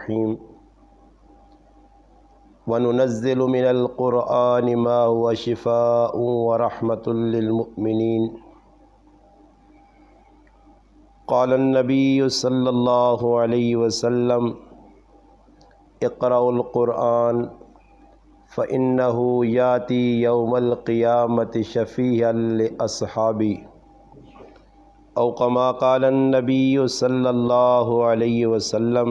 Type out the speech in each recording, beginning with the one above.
الرحيم وننزل من القرآن ما هو شفاء ورحمة للمؤمنين قال النبي صلى الله عليه وسلم اقرأوا القرآن فإنه يأتي يوم القيامة شفيعا لأصحابي أو كما قال النبي صلى الله عليه وسلم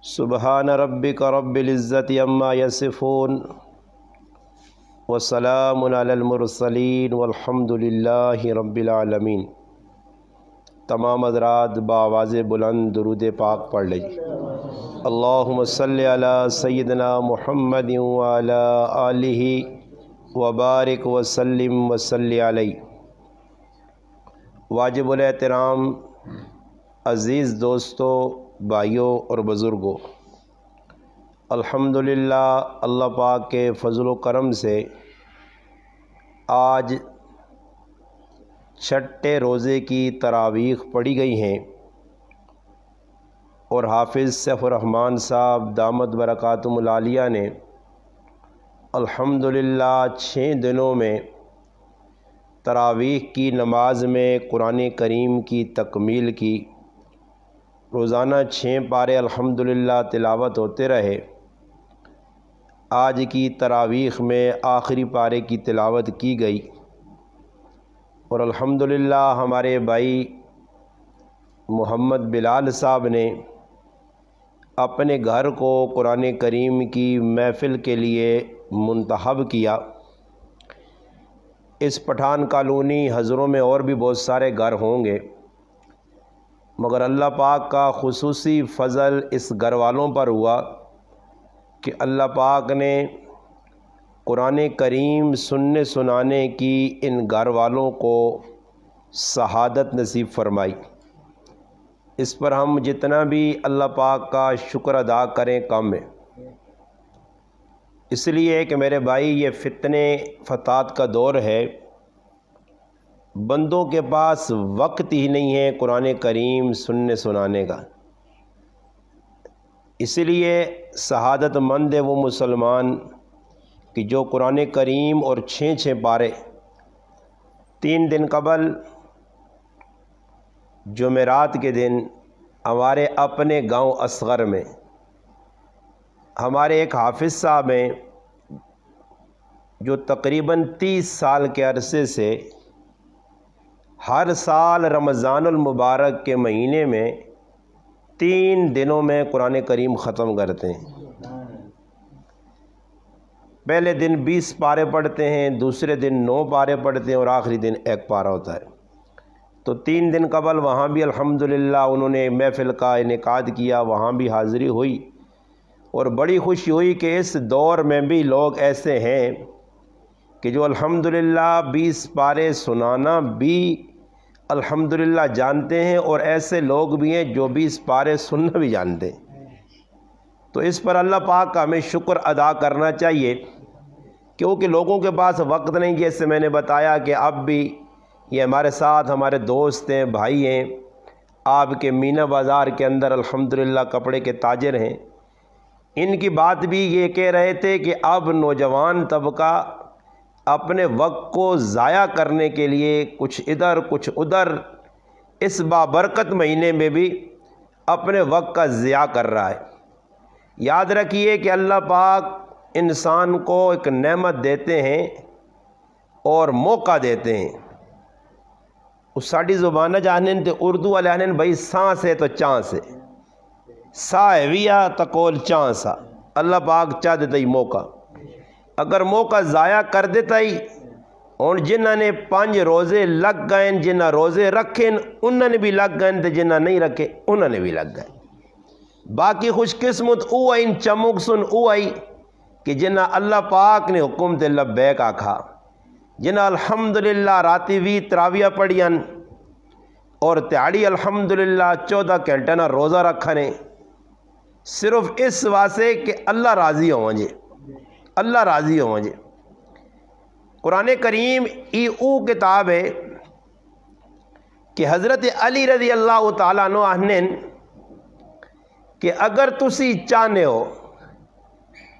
سبحان ربك رب العزة عما يصفون وسلام على المرسلين والحمد لله رب العالمين۔ تمام حضرات بآواز بلند درود پاک پڑھ لیجیے۔ اللہم صلی علی سیدنا محمد وعلی آلہ وبارک وسلم وصلی علیہ۔ واجب الاحترام عزیز دوستو، بھائیوں اور بزرگوں، الحمدللہ اللہ پاک کے فضل و کرم سے آج چھٹے روزے کی تراویح پڑھی گئی ہیں اور حافظ سیف الرحمن صاحب دامت برکاتہم العالیہ نے الحمدللہ 6 دنوں میں تراویح کی نماز میں قرآن کریم کی تکمیل کی۔ روزانہ 6 پارے الحمدللہ تلاوت ہوتے رہے۔ آج کی تراویح میں آخری پارے کی تلاوت کی گئی اور الحمدللہ ہمارے بھائی محمد بلال صاحب نے اپنے گھر کو قرآن کریم کی محفل کے لیے منتخب کیا۔ اس پٹھان کالونی حضروں میں اور بھی بہت سارے گھر ہوں گے، مگر اللہ پاک کا خصوصی فضل اس گھر والوں پر ہوا کہ اللہ پاک نے قرآن کریم سننے سنانے کی ان گھر والوں کو سعادت نصیب فرمائی۔ اس پر ہم جتنا بھی اللہ پاک کا شکر ادا کریں کم ہے، اس لیے کہ میرے بھائی یہ فتنے فتات کا دور ہے، بندوں کے پاس وقت ہی نہیں ہے قرآن کریم سننے سنانے کا۔ اس لیے سعادت مند ہے وہ مسلمان کہ جو قرآن کریم اور 6 پارے 3 دن قبل جمعرات کے دن ہمارے اپنے گاؤں اصغر میں ہمارے ایک حافظ صاحب ہیں جو تقریباً 30 سال کے عرصے سے ہر سال رمضان المبارک کے مہینے میں 3 دنوں میں قرآن کریم ختم کرتے ہیں۔ پہلے دن 20 پارے پڑھتے ہیں، دوسرے دن 9 پارے پڑھتے ہیں اور آخری دن 1 پارہ ہوتا ہے۔ تو 3 دن قبل وہاں بھی الحمدللہ انہوں نے محفل کا انعقاد کیا، وہاں بھی حاضری ہوئی اور بڑی خوشی ہوئی کہ اس دور میں بھی لوگ ایسے ہیں کہ جو الحمدللہ 20 پارے سنانا بھی الحمدللہ جانتے ہیں اور ایسے لوگ بھی ہیں جو 20 پارے سننا بھی جانتے ہیں۔ تو اس پر اللہ پاک کا ہمیں شکر ادا کرنا چاہیے، کیونکہ لوگوں کے پاس وقت نہیں۔ جیسے میں نے بتایا کہ اب بھی یہ ہمارے ساتھ ہمارے دوست ہیں، بھائی ہیں، آپ کے مینا بازار کے اندر الحمدللہ کپڑے کے تاجر ہیں، ان کی بات بھی یہ کہہ رہے تھے کہ اب نوجوان طبقہ اپنے وقت کو ضائع کرنے کے لیے کچھ ادھر کچھ ادھر اس بابرکت مہینے میں بھی اپنے وقت کا ضیاع کر رہا ہے۔ یاد رکھیے کہ اللہ پاک انسان کو ایک نعمت دیتے ہیں اور موقع دیتے ہیں۔ اس ساڑی زبانہ جانے تے اردو والے آنے بھائی سانس ہے تو چانس ہے، سا ہے ویا تکول چانس ہے۔ اللہ پاک چاہ دیتا ہی موقع، اگر موقع ضائع کر دیتا ہی اور جنہاں نے 5 روزے لگ گئے، جنہاں روزے رکھیں انہوں نے بھی لگ گئے تے جنہاں نہیں رکھے انہوں نے بھی لگ گئے۔ باقی خوش قسمت او آئین چمک سن او آئی کہ جنہاں اللہ پاک نے حکم تے لبیک آکھا، جنہاں الحمدللہ راتی بھی تراویہ پڑھیاں اور تیاڑی الحمدللہ 14 گھنٹے نہ روزہ رکھنے، صرف اس واسطے کہ اللہ راضی ہوں جے، اللہ راضی ہوں جے۔ قرآن کریم ای او کتاب ہے کہ حضرت علی رضی اللہ تعالیٰ عنہ آہنین کہ اگر تسی چاہنے ہو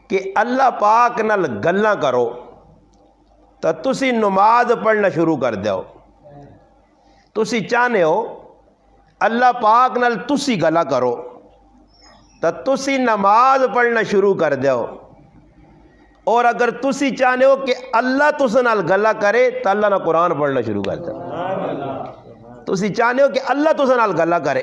کہ اللہ پاک نال گلاں کرو تو تسی نماز پڑھنا شروع کر دیو. تسی چاہنے ہو اللہ پاک نال تسی گلا کرو تو تسی نماز پڑھنا شروع کر دیو. اور اگر تسی چاہنے ہو کہ اللہ تس نال گلا کرے تو اللہ نہ قرآن پڑھنا شروع کر دیو. تسی چاہنے ہو کہ اللہ تس نال گلا کرے.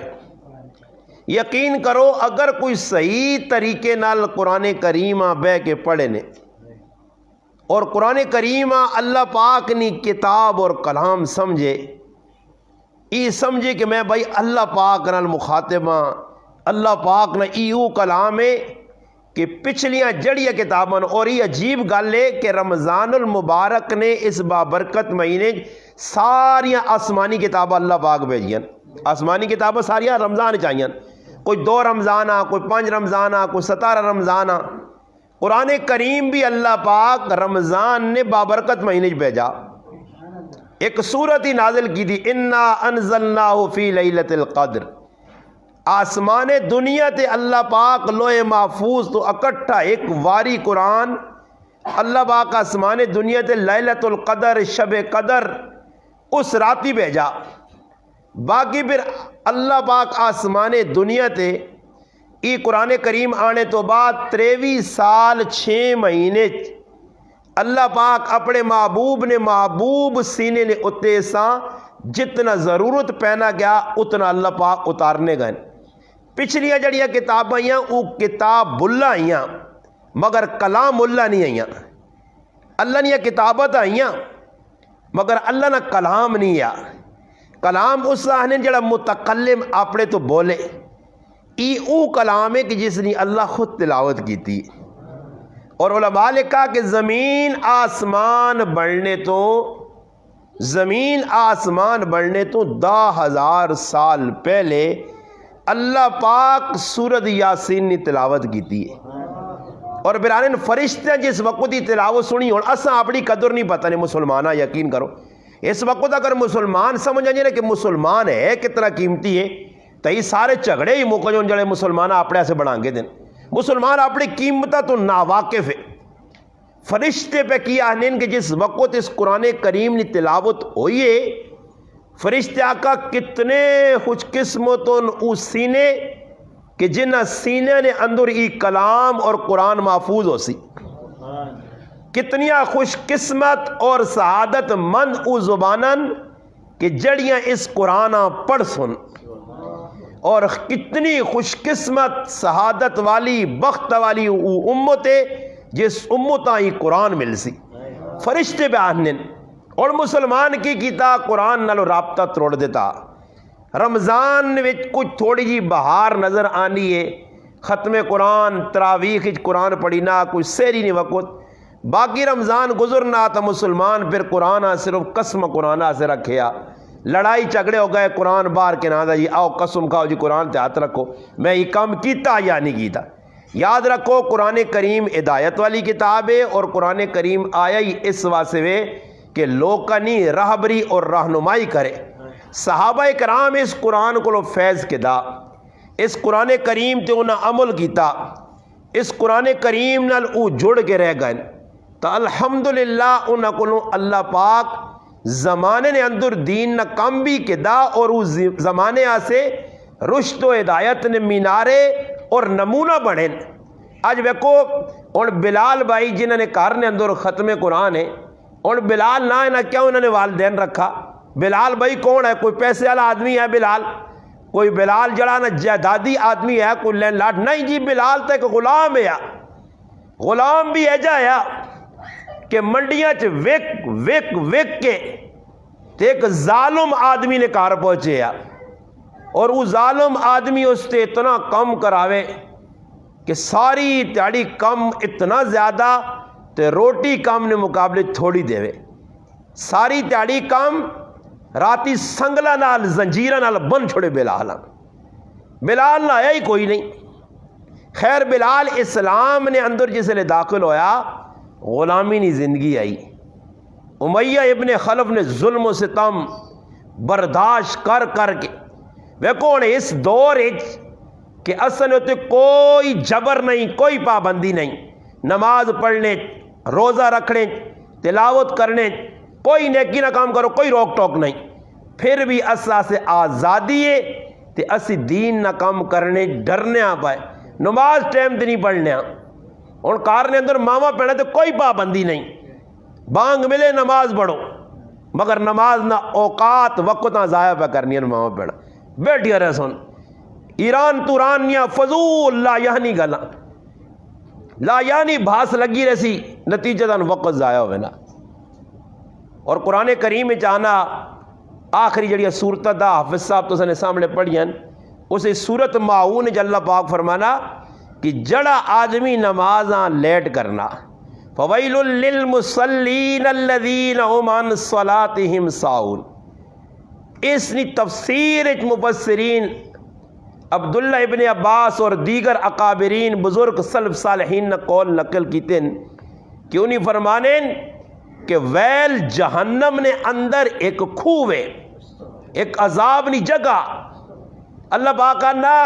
یقین کرو اگر کوئی صحیح طریقے نال قرآن کریم بہ کے پڑھے نے اور قرآن کریم اللہ پاک نی کتاب اور کلام سمجھے، ای سمجھے کہ میں بھائی اللہ پاک نال مخاطب ہاں، اللہ پاک نہ ایو کلام ہے کہ پچھلیاں جڑیاں کتاباں. اور یہ عجیب گل ہے کہ رمضان المبارک نے اس بابرکت مہینے ساریاں آسمانی کتاباں اللہ پاک بھیجیاں. آسمانی کتاباں ساریاں رمضان چاہیے، کوئی 2 رمضان آ، کوئی 5 رمضان آ، کوئی 17 رمضان آ. قرآن کریم بھی اللہ پاک رمضان نے بابرکت مہینے بھیجا. ایک سورت ہی نازل کی تھی، انا انزلناہ فی لیلۃ القدر. آسمان دنیا تے اللہ پاک لوح محفوظ تو اکٹھا ایک واری قرآن اللہ پاک آسمان دنیا تے لیلۃ القدر شب قدر اس راتی بھیجا. باقی پھر اللہ پاک آسمان دنیا تے ای قرآن کریم آنے تو بعد 23 سال 6 مہینے اللہ پاک اپنے محبوب نے محبوب سینے نے اتے سا جتنا ضرورت پہنا گیا اتنا اللہ پاک اتارنے گئے. پچھلیاں جڑیاں کتاباں آئیاں وہ کتاب بلا آئیاں مگر کلام اللہ نہیں آئیاں. اللہ نے کتابت آئیاں مگر اللہ نہ کلام نہیں آ. کلام اس آہنے جڑا متکلم اپنے تو بولے، ای او کلام ہے کہ جس نے اللہ خود تلاوت کی تھی. اور علماء نے کہا کہ زمین آسمان بڑھنے تو 10,000 سال پہلے اللہ پاک سورۃ یاسین نے تلاوت کی تھی. اور برانن فرشتے جس وقت ہی تلاوت سنی اور اساں اپنی قدر نہیں پتہ نہیں مسلمانہ. یقین کرو اس وقت اگر مسلمان سمجھ آئیں کہ مسلمان ہے کتنا قیمتی ہے تو یہ سارے جھگڑے ہی موقع جو جڑے مسلمان اپنے سے بڑھا گے دن. مسلمان اپنی قیمتہ تو ناواقف ہے. فرشتے پہ کیا آنین کہ جس وقت اس قرآن کریم نے تلاوت ہوئی ہے فرشتے آقا کتنے خوش قسمتوں او سینے کہ جنہ سینے نے اندر ای کلام اور قرآن محفوظ ہو سی. کتنیا خوش قسمت اور سعادت مند او زبانن کہ جڑیاں اس قرآن پڑھ سن. اور کتنی خوش قسمت سعادت والی بخت والی او امت ہے جس امتاں ہی قرآن مل سی. فرشتے پہ آنن اور مسلمان کی کیتا قرآن نالو رابطہ توڑ دیتا. رمضان وچ کچھ تھوڑی جی بہار نظر آنی ہے، ختم قرآن تراویح قرآن پڑھی نہ کوئی سحری نہیں وقت. باقی رمضان گزرنا تو مسلمان پھر قرآن صرف قسم قرآن سے رکھیا. لڑائی جھگڑے ہو گئے قرآن بار کے نہ جی آؤ قسم کھاؤ جی قرآن تے ہاتھ رکھو میں یہ کام کیتا یا نہیں کیتا. یاد رکھو قرآن کریم ہدایت والی کتاب ہے اور قرآن کریم آیا ہی اس واسطے کہ لوکانی راہبری اور رہنمائی کرے. صحابہ کرام اس قرآن کو فیض کے دا، اس قرآن کریم تے انہاں عمل کیتا، اس قرآن کریم نال او جڑ کے رہ گئے. تو الحمدللہ انہاں کو اللہ پاک زمانے نے اندر دین نہ کم بھی کے دا اور اس زمانے سے رشد و ہدایت نے مینارے اور نمونہ بڑھیں. آج ویکو اور بلال بھائی جنہوں نے کار نے اندر ختم قرآن ہے اور بلال نہ کیا انہوں نے والدین رکھا. بلال بھائی کون ہے؟ کوئی پیسے والا آدمی ہے بلال؟ کوئی بلال جڑا نہ جائیدادی آدمی ہے کوئی لین لاٹ نہیں جی. بلال تو ایک غلام ہے. غلام بھی ایجا ہے کہ منڈیاں چ وک کے ایک ظالم آدمی نے کار پہنچے اور وہ ظالم آدمی اس سے اتنا کم کراوے کہ ساری تیاڑی کم اتنا زیادہ تے روٹی کم نے مقابلے تھوڑی دے. ساری تیاڑی کم راتی سنگلا نال زنجیرہ نال بن چھوڑے بلال نہ آیا ہی کوئی نہیں. خیر بلال اسلام نے اندر جس لئے داخل ہویا غلامی نہیں زندگی آئی. امیہ ابن خلف نے ظلم و ستم برداشت کر کے ویکو اس دور کہ اصل ہوتے کوئی جبر نہیں، کوئی پابندی نہیں، نماز پڑھنے، روزہ رکھنے، تلاوت کرنے، کوئی نیکی نہ کام کرو، کوئی روک ٹوک نہیں، پھر بھی اسا سے آزادی ہے تے اسی دین نہ کام کرنے ڈرنے پائے، نماز ٹائم تے نہیں پڑھنے اور کار نے اندر ماما پڑھنا تو کوئی پابندی نہیں، بانگ ملے نماز پڑھو، مگر نماز نہ اوقات وقت نہ ضائع پہ کرنی ہے، ماما پڑھنا بیٹھی رہ سن ایران تورانیاں فضول لا یعنی گلا لا یعنی بھاس لگی رسی، نتیجہ دن وقت ضائع ہوئے نا۔ اور قرآن کریم میں چاہنا آخری جڑی صورت دا حافظ صاحب تو سنے سامنے پڑھیاں اسے صورت معاون جو اللہ پاک فرمانا کہ جڑا آدمی نمازاں لیٹ کرنا فویل للمصلین الذین هم عن صلاتهم ساہون، اس نے تفسیر مفسرین عبداللہ ابن عباس اور دیگر اکابرین بزرگ سلف صالحین نے قول نقل کیتے ہیں کہ انہیں فرمانے کہ ویل جہنم نے اندر ایک کھوے، ایک عذاب نی جگہ اللہ پاک نہ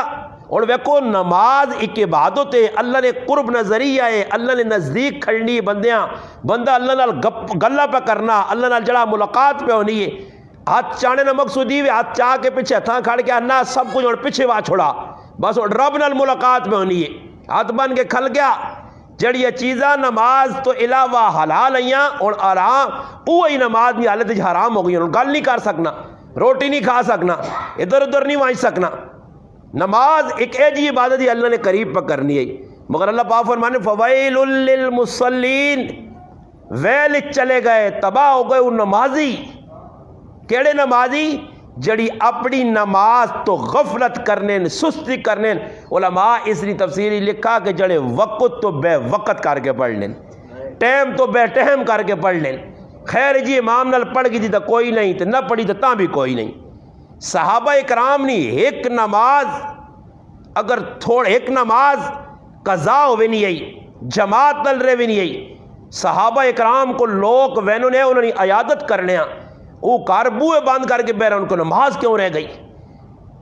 اور ویکو نماز ایک عبادت ہے، اللہ نے قرب نظریہ ہے، اللہ نے نزدیک کھڑنی بندیاں، بندہ اللہ نال گلہ پہ کرنا، اللہ نال جڑا ملاقات پہ ہونی ہے، ہاتھ چانے نہ مقصودی ہوئے ہاتھ چاہ کے پیچھے ہتھاں کھڑ کے نہ سب کچھ اور پیچھے وا چھوڑا، بس رب نال ملاقات پہ ہونی ہے، ہاتھ بن کے کھل گیا جڑی چیزاں نماز تو علاوہ حلال ہیں اور آرام وہی نماز کی حالت حرام ہو گئی، گل نہیں کر سکنا، روٹی نہیں کھا سکنا، ادھر ادھر نہیں وانچ سکنا، نماز ایک ایجی عبادت ہی اللہ نے قریب پر کرنی ہے، مگر اللہ پاک فرمانے فویل للمصلین، ویل چلے گئے، تباہ ہو گئے وہ نمازی، کیڑے نمازی جڑی اپنی نماز تو غفلت کرنے سستی کرنے، علماء اس نے تفسیری لکھا کہ جڑے وقت تو بے وقت کر کے پڑھ لیں، ٹائم تو بے ٹائم کر کے پڑھ لیں، خیر جی امام نال پڑھ گئی تو کوئی نہیں تو نہ پڑھی تو تاں بھی کوئی نہیں۔ صحابہ اکرام نے ایک نماز اگر ایک نماز قضا ہوئے نہیں آئی، جماعت نل رہے بھی نہیں آئی، صحابہ اکرام کو لوگ وینوں نے انہوں نے عیادت کرنے وہ کاربوئے بند کر کے بہر ان کو نماز کیوں رہ گئی،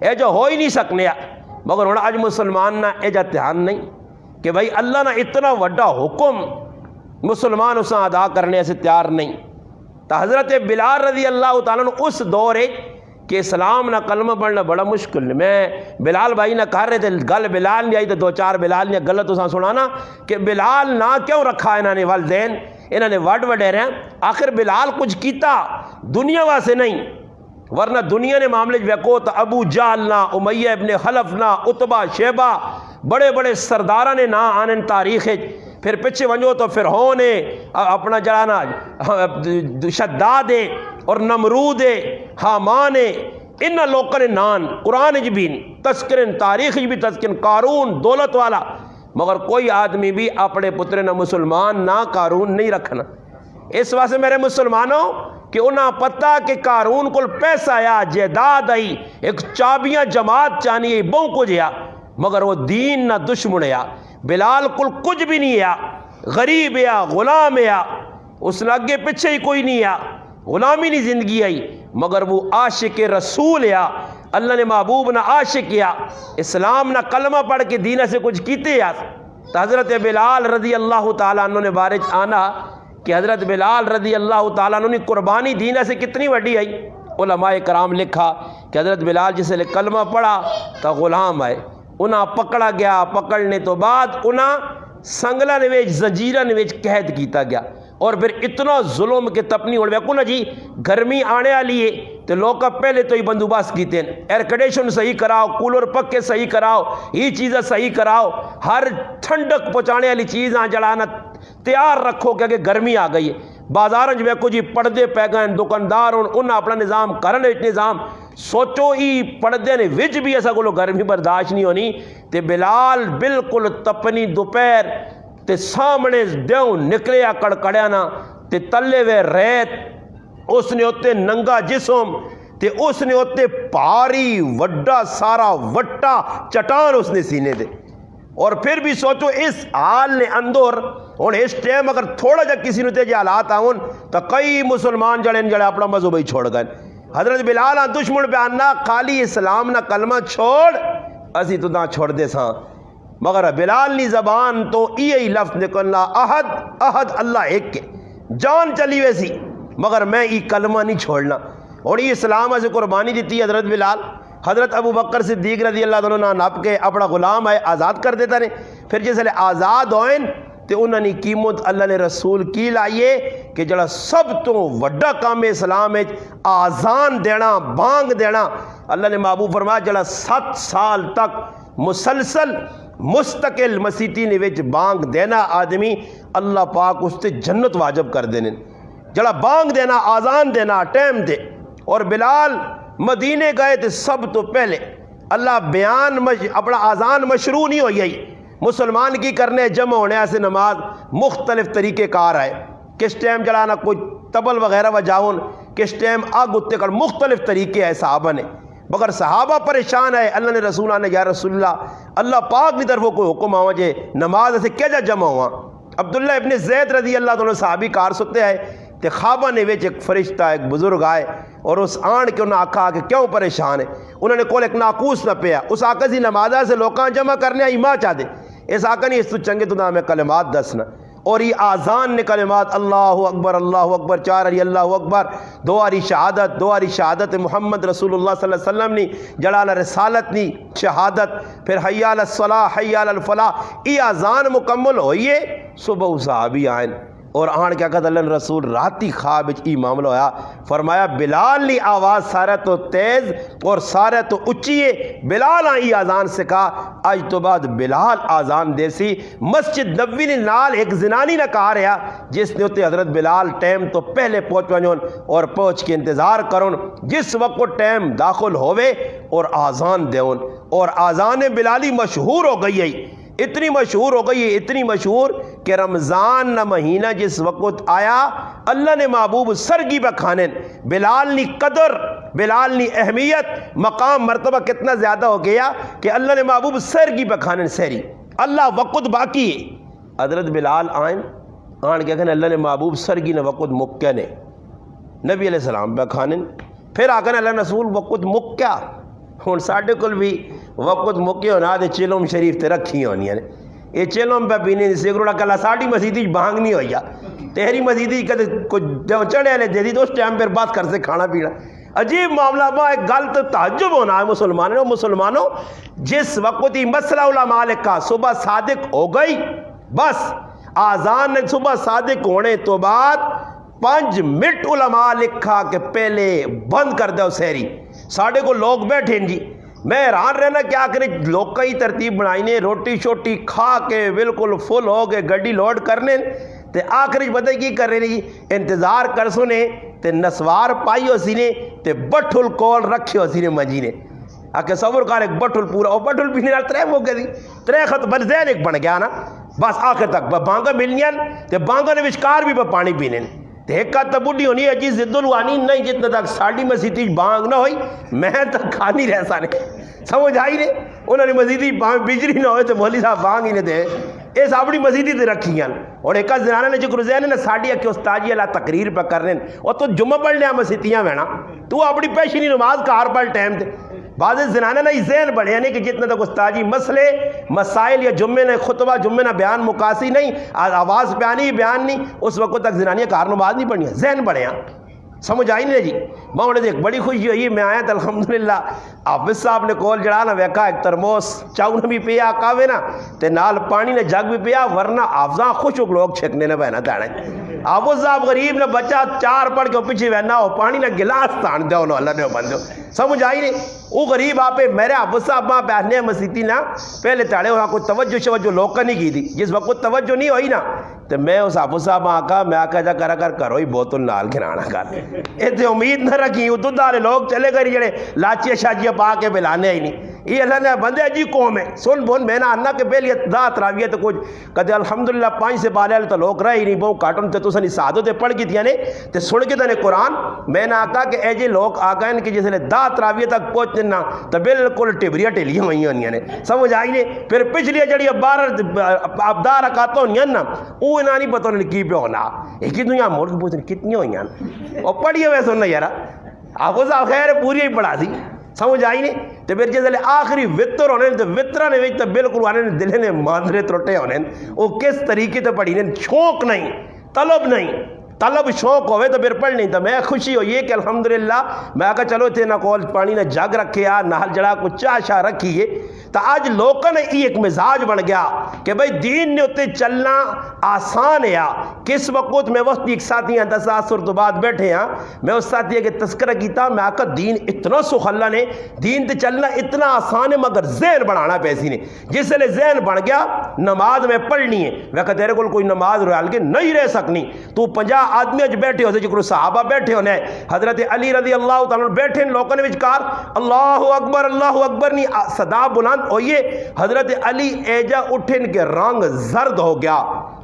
اے جو ہو ہی نہیں سکنے، مگر ہوں آج مسلمان نہ اے جا دھیان نہیں کہ بھائی اللہ نہ اتنا وڈا حکم مسلمان اساں ادا کرنے سے تیار نہیں۔ تو حضرت بلال رضی اللہ تعالیٰ نے اس دور ہے کہ اسلام نہ کلمہ پڑھنا بڑا مشکل ہے، میں بلال بھائی نہ کر رہے تھے گل بلال نہیں آئی تو دو چار بلال نے غلط اساں سنانا کہ بلال نہ کیوں رکھا انہوں نے والدین، انہوں نے وڈ وڈے رہے ہیں، آخر بلال کچھ کیتا دنیا واسے نہیں، ورنہ دنیا نے معاملے ویکو تو ابو جہل نہ امیہ ابن خلف نہ عتبہ شیبہ بڑے بڑے سرداراں نے نہ آنے تاریخ، پھر پیچھے ونجو تو فرعون ہے اپنا جڑانا شداد ہے اور نمرود ہے حامان ہے، ان لوگوں نے نان قرآن بھی تذکرن تاریخ بھی تذکرن قارون دولت والا، مگر کوئی آدمی بھی اپنے پتر نہ مسلمان نہ قارون نہیں رکھنا۔ اس واسطے میرے مسلمانوں کہ انہاں پتہ کہ قارون کو پیسہ آیا جائیداد آئی ایک چابیاں جماعت چانی بہو کچھ آیا، مگر وہ دین نہ دشمن آیا، بلال کل کچھ بھی نہیں آیا، غریب آیا غلام آیا، اس نے اگے پیچھے ہی کوئی نہیں آیا، غلامی نہیں زندگی آئی، مگر وہ عاشق رسول آیا، اللہ نے محبوب نہ عاشق کیا، اسلام نہ کلمہ پڑھ کے دینہ سے کچھ کیتے یا۔ تو حضرت بلال رضی اللہ تعالیٰ عنہ نے بارج آنا کہ حضرت بلال رضی اللہ تعالیٰ عنہ نے قربانی دینہ سے کتنی وڈی آئی، علماء کرام لکھا کہ حضرت بلال جسے لے کلمہ پڑھا تو غلام آئے، انہاں پکڑا گیا، پکڑنے تو بعد انہاں سنگلہ نویج زنجیرہ نویج قید کیتا گیا، اور پھر اتنا ظلم کے تپنی اڑ ویکو نا جی گرمی آنے والی ہے تو لوگ پہلے تو ہی بندوبست کیتے ہیں، ایئر کنڈیشن صحیح کراؤ، کولر پکے صحیح کراؤ، یہ چیزیں صحیح کراؤ، ہر ٹھنڈک پہنچانے والی چیزاں جڑانا تیار رکھو کہ گرمی آ گئی ہے، بازار ویکو جی پردے پہ گئے، دکاندار انہاں اپنا نظام کرنے نظام سوچو ہی پردے نے وچ بھی ایسا کو گرمی برداشت نہیں ہونی، تے بلال بالکل تپنی دوپہر تے سامنے دیوں نکلے کڑکڑیا نا تے تلے وے ریت، اس نے ہوتے ننگا جسم تے اس نے ہوتے پاری وڈا سارا وٹا چٹان اس نے سینے دے، اور پھر بھی سوچو اس حال نے اندر اور اس ٹائم اگر تھوڑا جا کسی نے تے حالات آؤن تو کئی مسلمان جڑے اپنا مذہب ہی چھوڑ گئے۔ حضرت بلال دشمن پہ آنا خالی اسلام نہ کلمہ چھوڑ اسی تو نہ چھوڑ دے ساں مگر بلال نی زبان تو یہی لفظ نکلنا احد احد اللہ ایک کے جان چلی ویسی مگر میں یہ کلمہ نہیں چھوڑنا. اور یہ اسلام سے قربانی دیتی حضرت بلال. حضرت ابو بکر صدیق رضی اللہ عنہ ناپ کے اپنا غلام ہے آزاد کر دیتا نے. پھر جس لے آزاد ہوئیں تو انہوں نے قیمت اللہ نے رسول کی لائیے کہ جڑا سب تو وڈا کام اسلام ہے آزان دینا بانگ دینا. اللہ نے محبوب فرمایا جڑا 7 سال تک مسلسل مستقل مسیتی نے وچ بانگ دینا آدمی اللہ پاک اس تے جنت واجب کر دینے. جڑا بانگ دینا آزان دینا ٹائم دے. اور بلال مدینے گئے تھے سب تو پہلے اللہ بیان اپنا آزان مشروع نہیں ہوئی ہے. مسلمان کی کرنے جمع ہونے ایسے نماز مختلف طریقے کار ہے. کس ٹائم جلانا کوئی تبل وغیرہ وجاؤن کس ٹائم آگ اتنے کر مختلف طریقے ہے صحابہ نے. مگر صحابہ پریشان ہے. اللہ نے رسول نے یا رسول اللہ پاک کی طرف کوئی حکم آؤں جے نماز ایسے کیا جا جمع ہوا. عبداللہ ابن زید رضی اللہ عنہ صحابی کار ستے آئے تے خوابہ نے ویچ ایک فرشتہ ایک بزرگ آئے اور اس آن کے انہوں نے آکھا کہ کیوں پریشان ہے. انہوں نے کول ایک ناقوس نہ پیا. اس آقا سی نمازہ سے لوکاں جمع کرنے آئی ماں چاہ دے. اس آقا نہیں اس تو چنگے تو نام کلمات دسنا. اور یہ آزان نے کلمات اللہ اکبر 4 علی اللہ اکبر 2 علی شہادت محمد رسول اللہ صلی اللہ علیہ وسلم نی جلال رسالت نی شہادت پھر حی علی الصلاح حی علی الفلاح. یہ آزان مکمل ہوئیے صبح صحابی آئین اور آن کیا کہتا اللہ رسول راتی خواب ای معاملہ ہویا. فرمایا بلال لی آواز سارے تو تیز اور سارے تو اچھیے. بلال آئی آزان سے کہا آج تو بعد بلال آزان دے سی. مسجد نبوی نے نال ایک زنانی نہ کہا رہا جس نے ہوتے حضرت بلال ٹائم تو پہلے پہنچ پہنچون اور پہنچ کے انتظار کرون جس وقت ٹائم داخل ہوئے اور آزان دیون. اور آزان بلالی مشہور ہو گئی ہے. اتنی مشہور ہو گئی ہے اتنی مشہور کہ رمضان نہ مہینہ جس وقت آیا اللہ نے محبوب سرگی پہ کھانے. بلال نی قدر بلال نی اہمیت مقام مرتبہ کتنا زیادہ ہو گیا کہ اللہ نے محبوب سرگی پہ کھانے سہری اللہ وقت باقی ہے. حضرت بلال آئیں آن کیا کہنے اللہ نے محبوب سرگی نے وقت مکہ نے نبی علیہ السلام پہ کھانے. پھر آکھنے اللہ رسول وقت مکہ ہوں ساڑھے کل بھی وقت مکے ہونا دے چلوم شریف تے رکھی ہونی ہے. یہ چلوم پہ پینے سگروڑا کلا ساڑھی مسیدی بانگ نہیں ہوئی تیری مسیدی کدے کچھ چڑھے والے دے دی تو اس ٹائم پر بات کر سے کھانا پینا. عجیب معاملہ با ایک غلط تعجب ہونا ہے مسلمانوں جس وقت ہی مسئلہ علماء کا صبح صادق ہو گئی بس آزان نے صبح صادق ہونے تو بعد 5 منٹ علماء لکھا کہ پہلے بند کر دو سہری. ساڑھے کو لوگ بیٹھیں جی میں حیران رہنا کیا کریں لوگ کا ہی ترتیب بنائی نے روٹی شوٹی کھا کے بالکل فل ہو گئے گڈی لوڈ کرنے تے آخری پتہ کی کر رہے ہیں انتظار کر سنے تے نسوار پائی ہو سی نے تے بٹھل کول رکھے ہو سی نے مجی نے آکے صبر کار ایک بٹھل پورا اور بٹھل پینے نال 3 موقع دی 3 خط بل ذہن ایک بن گیا نا بس آخر تک بانگا ملنیاں تے بانگا نے وچکار بھی پانی پینے دیکھا تو بڑھی ہونی ہے جی زد الوانی نہیں جتنا تک ساڑھی مسیدی بانگ نہ ہوئی میں تک کھانی رہ سانے سمجھ آئی نے انہوں نے مسیدی بجری نہ ہوئے تو مولوی صاحب بانگ ہی نے دے اس اپنی مسیدی تے رکھی ہیں. اور ایک زنانہ نے جو زین نے ساڑھی کہ استاجی اللہ تقریر پہ کرنے اور تو جمعہ پڑھ لیا مسیدیاں وینا تو اپنی پیشنی نماز کار پڑھ ٹائم تے بعض زنانہ نے ذہن بڑھے نہیں کہ جتنا تک استاجی مسئلے مسائل یا جمعے نے خطبہ جمعے نہ بیان مقاسی نہیں آواز پیانی بیان نہیں اس وقت تک زنانیاں کار نماز نہیں پڑھنی ذہن بڑھے سمجھ آئی نہیں جی. میں انہیں ایک بڑی خوشی ہوئی میں آیا تو الحمدللہ حافظ صاحب نے کول جڑا نا ویکھا ایک ترموس چاؤ نے بھی پیا کاوے نا تے نال پانی نے جگ بھی پیا ورنہ حافظاں خوشک لوگ چھکنے نہ بہنا تانے حافظ صاحب غریب نے بچہ 4 پڑھ کے پیچھے بہنا ہو پانی نے گلاس تان دو نو اللہ نے بن دو سمجھ آئی نہیں. وہ غریب آپ میرے حافظ صاحب ماں پہنے مسیتی نا پہلے تاڑے وہاں کوئی توجہ شوجہ لوگ نہیں کی تھی جس وقت توجہ نہیں ہوئی نا تو میں اس حافظ صاحب آقا میں آقا جا کرا کر کرو ہی بوتل نال کھرانا کر ایتے امید نہ رکھی وہ دودھ والے لوگ چلے گئے جڑے لاچیاں شاجیاں پا کے بلانے ہی نہیں. یہ اللہ نے بندے عجی قوم ہے سن بون میں نے آنا کہ پہلی دا تراویہ تو کچھ کہتے الحمدللہ 5 سے بالے والے تو لوگ رہے ہی نہیں بہو کاٹن تے تو سنی سعادت پڑھ کی تھی نے تے سن کے تے قرآن میں نے آکا کہ اے جی لوگ آگئے کہ جس نے دا تراویہ تک پہنچنے نا تو بالکل ٹبریاں ٹیلیاں ہوئی ہونیاں نے سمجھ آئی نے. پھر پچھلی جڑی 12 ابدار رکعتیں ہونیاں نا وہ انہاں نہیں پتہ نہیں کی پہ ہونا ایک ہی دنیا موڑ کے پوچھنے کتنی ہوئیاں اور پڑھیے ہوئے سننا یارا حافظ صاحب خیر پوری ہی پڑھا سی سمجھ آئی نہیں؟ تو پھر جس آخری وطر ہونے تو وطرہ نے تو بالکل آنے دلے نے ماندرے ترٹے ہونے وہ کس طریقے سے پڑھی نے، شوق نہیں، طلب نہیں، طلب شوق ہوئے تو پھر پڑھ نہیں. تو میں خوشی ہوئی ہے کہ الحمدللہ میں کہا چلو تھے نہ کول پانی نے جگ رکھے آ نہ جڑا کچھ چاہ شاہ رکھیے. تو آج لوگوں نے ایک مزاج بن گیا کہ بھئی دین نے اتے چلنا آسان ہے. کس وقت میں وقت ایک ساتھی ہیں 10 عصر تو بعد بیٹھے ہیں، میں اس ساتھی کے تذکرہ کیتا، میں آقا دین اتنا سخ اللہ نے دین تے چلنا اتنا آسان ہے مگر ذہن بڑھانا پیسی نے. جس لئے ذہن بڑھ گیا نماز میں پڑھنی ہے، میں کہا تیرے کو کوئی نماز روال کے نہیں رہ سکنی. تو 50 آدمی اج بیٹھے ہوتے جکر صحابہ بیٹھے ہونے، حضرت علی رضی اللہ تعالیٰ بیٹھے لوگوں نے وچکار اللہ اکبر نہیں صدا بلند ہوئیے. حضرت علی ایجا اٹھن کے رنگ زرد ہو گیا.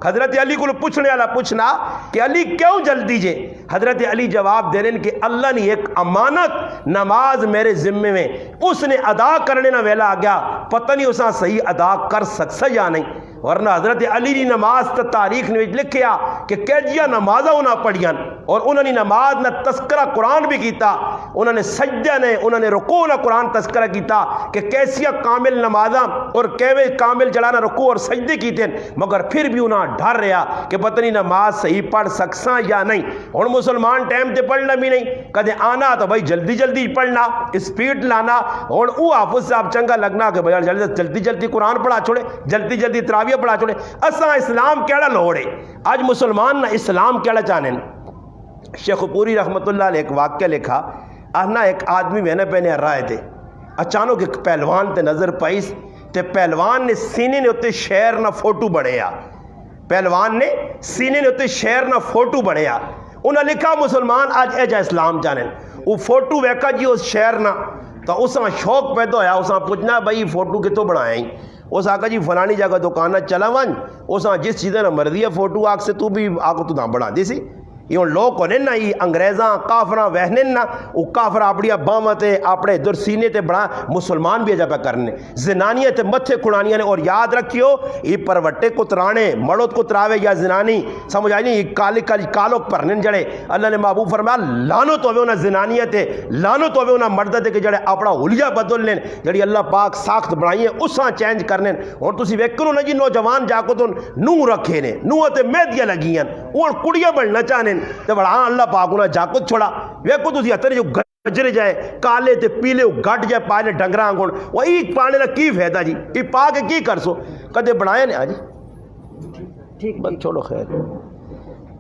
حضرت علی کو پوچھنے والا پوچھنا کہ علی کیوں جلدی جے؟ حضرت علی جواب دے رہے ہیں کہ اللہ نے ایک امانت نماز میرے ذمے میں اس نے ادا کرنے نہ ویلا آ گیا، پتہ نہیں اسا صحیح ادا کر سکسا یا نہیں. ورنہ حضرت علی نے نماز تا تاریخ نے لکھیا کہ کیجیا نمازہ انہاں پڑھیاں اور انہوں نے نماز نہ تذکرہ قرآن بھی کیتا، انہوں نے سجدہ نے انہوں نے رکوع نہ قرآن تذکرہ کیتا کہ کیسیا کامل نمازہ اور کیوے کامل جلانا رکوع اور سجدے کیتے ہیں. مگر پھر بھی انہاں ڈر رہا کہ پتہ نہیں نماز صحیح پڑھ سکساں یا نہیں. اور مسلمان ٹائم تے پڑھنا بھی نہیں، کدے آنا تو بھائی جلدی جلدی پڑھنا، اسپیڈ لانا. اور وہ حافظ صاحب چنگا لگنا کہ بھائی جلدی جلدی قرآن پڑھا چھوڑے، جلدی جلدی تراویح پڑھا چھوڑے. اساں اسلام کیڑا لوڑے؟ آج مسلمان نہ اسلام کیڑا چاہنے. شیخ پوری رحمت اللہ علیہ ایک واقعہ لکھا، آنا ایک آدمی میں نے پہنے رائے تھے، اچانک ایک پہلوان تے نظر پائیس تے پہلوان نے سینے نے اتے شہر نہ فوٹو بڑھیا. پہلوان نے سینے نے اتے شہر نہ فوٹو بڑھیا. انہاں لکھا مسلمان آج ایجا اسلام چاہنے. وہ فوٹو ویکا جی اس شہر نہ تو اس میں شوق پیدا ہویا. اس میں پوچھنا بھائی فوٹو کتوں بڑھائیں؟ اس آقا جی فلانی جگہ دکانہ چلا ون اس جس چیزیں نہ مرضی ہے فوٹو آگ سے تو بھی آگو تو نہ بڑھا دی سی. یہ لوگ کو نا یہ انگریزاں کافراں وہنے نا وہ کافر اپنی بامتے اپنے در سینے تے بڑا مسلمان بھی اجا پہ کرنے زنانیاں تے متھے کھڑانیاں نے. اور یاد رکھیو یہ پروٹے کو ترانے مڑوت کو تراوے یا زنانی سمجھ آئی نہیں یہ کالے کالوک پرنے جڑے اللہ نے محبوب فرمایا لانت ہوئے انہاں زنانیاں تے لانت ہوئے انہاں مردہ تے کہ جڑے اپنا حلیہ بدل لیں جڑی اللہ پاک ساخت بنائی ہے اساں چینج کرنے. اور تسی ویکھو نا جی نوجوان جا کو تو نو رکھے نے نو تے مہدیاں لگیاں اور کڑیاں بننا چاہنے تو بڑا اللہ پاک انہاں جاکت چھوڑا. ویکھو تسی اتنے جو گجرے جائے کالے تے پیلے گھٹ جائے پائے ڈنگراں آنگون وہ ایک پانے نا کی فائدہ جی؟ یہ پا کے کی کر سو کدے بنائے نے آجی ٹھیک بند چھوڑو خیر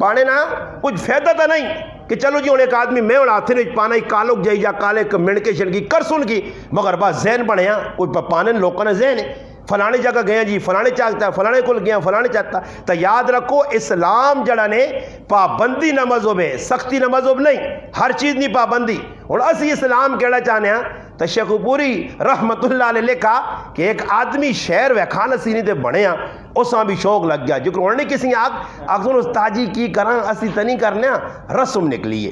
پانے نا کچھ فائدہ تھا نہیں کہ چلو جی انہیں ایک آدمی میں انہاں ہاتھے نے پانا ہی کالوک جائی یا کالے منڑکے شنگی کر سن کی مگر بس ذہن بنے ہیں کوئی پانے لوگوں نے ذہن ہے فلانے جگہ گئے جی فلانے چاہتا ہے فلانے کل گیا فلانے چاہتا. تو یاد رکھو اسلام جڑا نے پابندی نہ مذہب ہے سختی نہ مذہب نہیں ہر چیز نہیں پابندی. اور اسی اسلام کہنا چاہنے ہیں تو شیخ پوری رحمت اللہ علیہ لکھا کہ ایک آدمی شہر ویکھانا سینے تے بنے ہیں اساں بھی شوق لگ گیا جو کہ انہوں نے کسی آگ سن استاجی کی کران اسی تنی کرنے رسم نکلیے.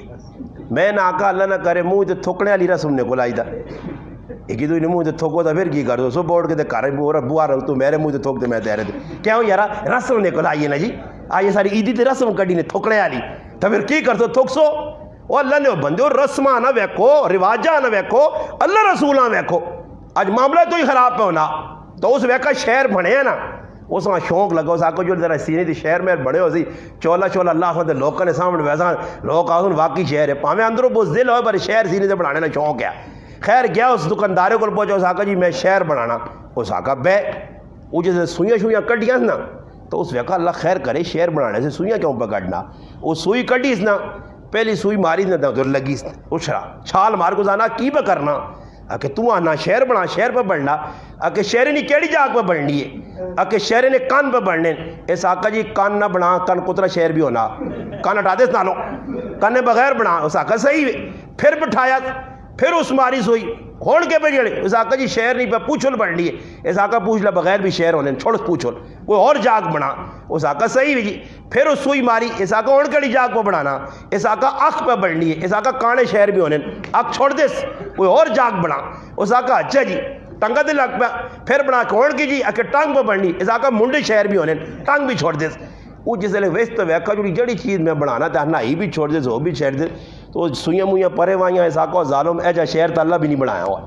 میں نہ آقا اللہ نہ کرے منہ تے تھوکنے والی رسم نکل آئی دا ایک تو منہ تے تھوکو تو پھر کی کر دو سو بورڈ کے تے کر بوا رہا تو میرے منہ تے تھوک تے میں تیرے تے کیوں یارا رسم نکل آئیے نا جی آئیے ساری عیدی تے رسم کڈی نے تھوکنے والی تو پھر کی کر دو تھوک سو. وہ اللہ نے بندے رسماں نہ ویکھو رواجاں نہ ویکھو اللہ رسولاں ویکھو. اج معاملہ تو ہی خراب پہ ہونا تو اس ویکھا شہر بنے ہیں نا اس میں شوق لگا اس آکو جو ذرا سینے تھی شہر میں بڑے ہو سی چولا چولا اللہ خود لوگوں نے سامنے ویسا لوگ آسن واقعی شہر ہے پاویں اندروں بس دل ہوئے پر شہر سینے سے بڑھانے کا شوق ہے. خیر گیا اس دکاندارے کو پہنچا اس آقا جی میں شہر بنانا. اس آقا بے وہ جیسے سوئیاں شوئیاں کٹیاں نا تو اس ویکھا اللہ خیر کرے شہر بنانے سے سوئیاں کیوں پہ کٹنا. وہ سوئی کٹی اس نا پہلی سوئی ماری نہ دور لگی اچھا چھال مار کو جانا کی پہ کرنا کہ تو آنا شہر بنا شہر پہ بڑھنا کہ شہر نے کیڑی جاگ پہ بڑھنی ہے کہ شہر نے کان پہ بڑھنے. اس آقا جی کان نہ بنا کان کترا شہر بھی ہونا کان ہٹا دے اس نالوں کان بغیر بنا. اس آقا صحیح پھر بٹھایا پھر اس ماری سوئی ہون کے پہ جڑے اس آقا جی شہر نہیں پہ پوچھل بڑھ لیے. اس آقا پوچھ لیا بغیر بھی شہر ہونے چھوڑ پوچھل کوئی اور جاگ بنا. اس آقا صحیح بھی جی پھر اس سوئی ماری. اس آقا ہون کڑی جاگ پہ بڑھانا. اس آقا اکھ پہ بڑھ لیے. اس آقا کانے شہر بھی ہونے اکھ چھوڑ دے کوئی اور جاگ بنا. اس آقا اچھا جی ٹنگا دے لگ پہ پھر بنا کون کی جی کہ ٹانگ پہ بڑھنی. اس آقا منڈے شہر بھی ہونے ٹانگ بھی چھوڑ دے. وہ جس لئے ویسٹ تو ویکھا جڑی جڑی چیز میں بنانا تھا نہ ہی بھی چھوڑ دے وہ بھی چھوڑ دے تو سوئیاں موئیاں پرے وائیاں ایسا کو ظالم اے جا شہر تا اللہ بھی نہیں بنایا ہوا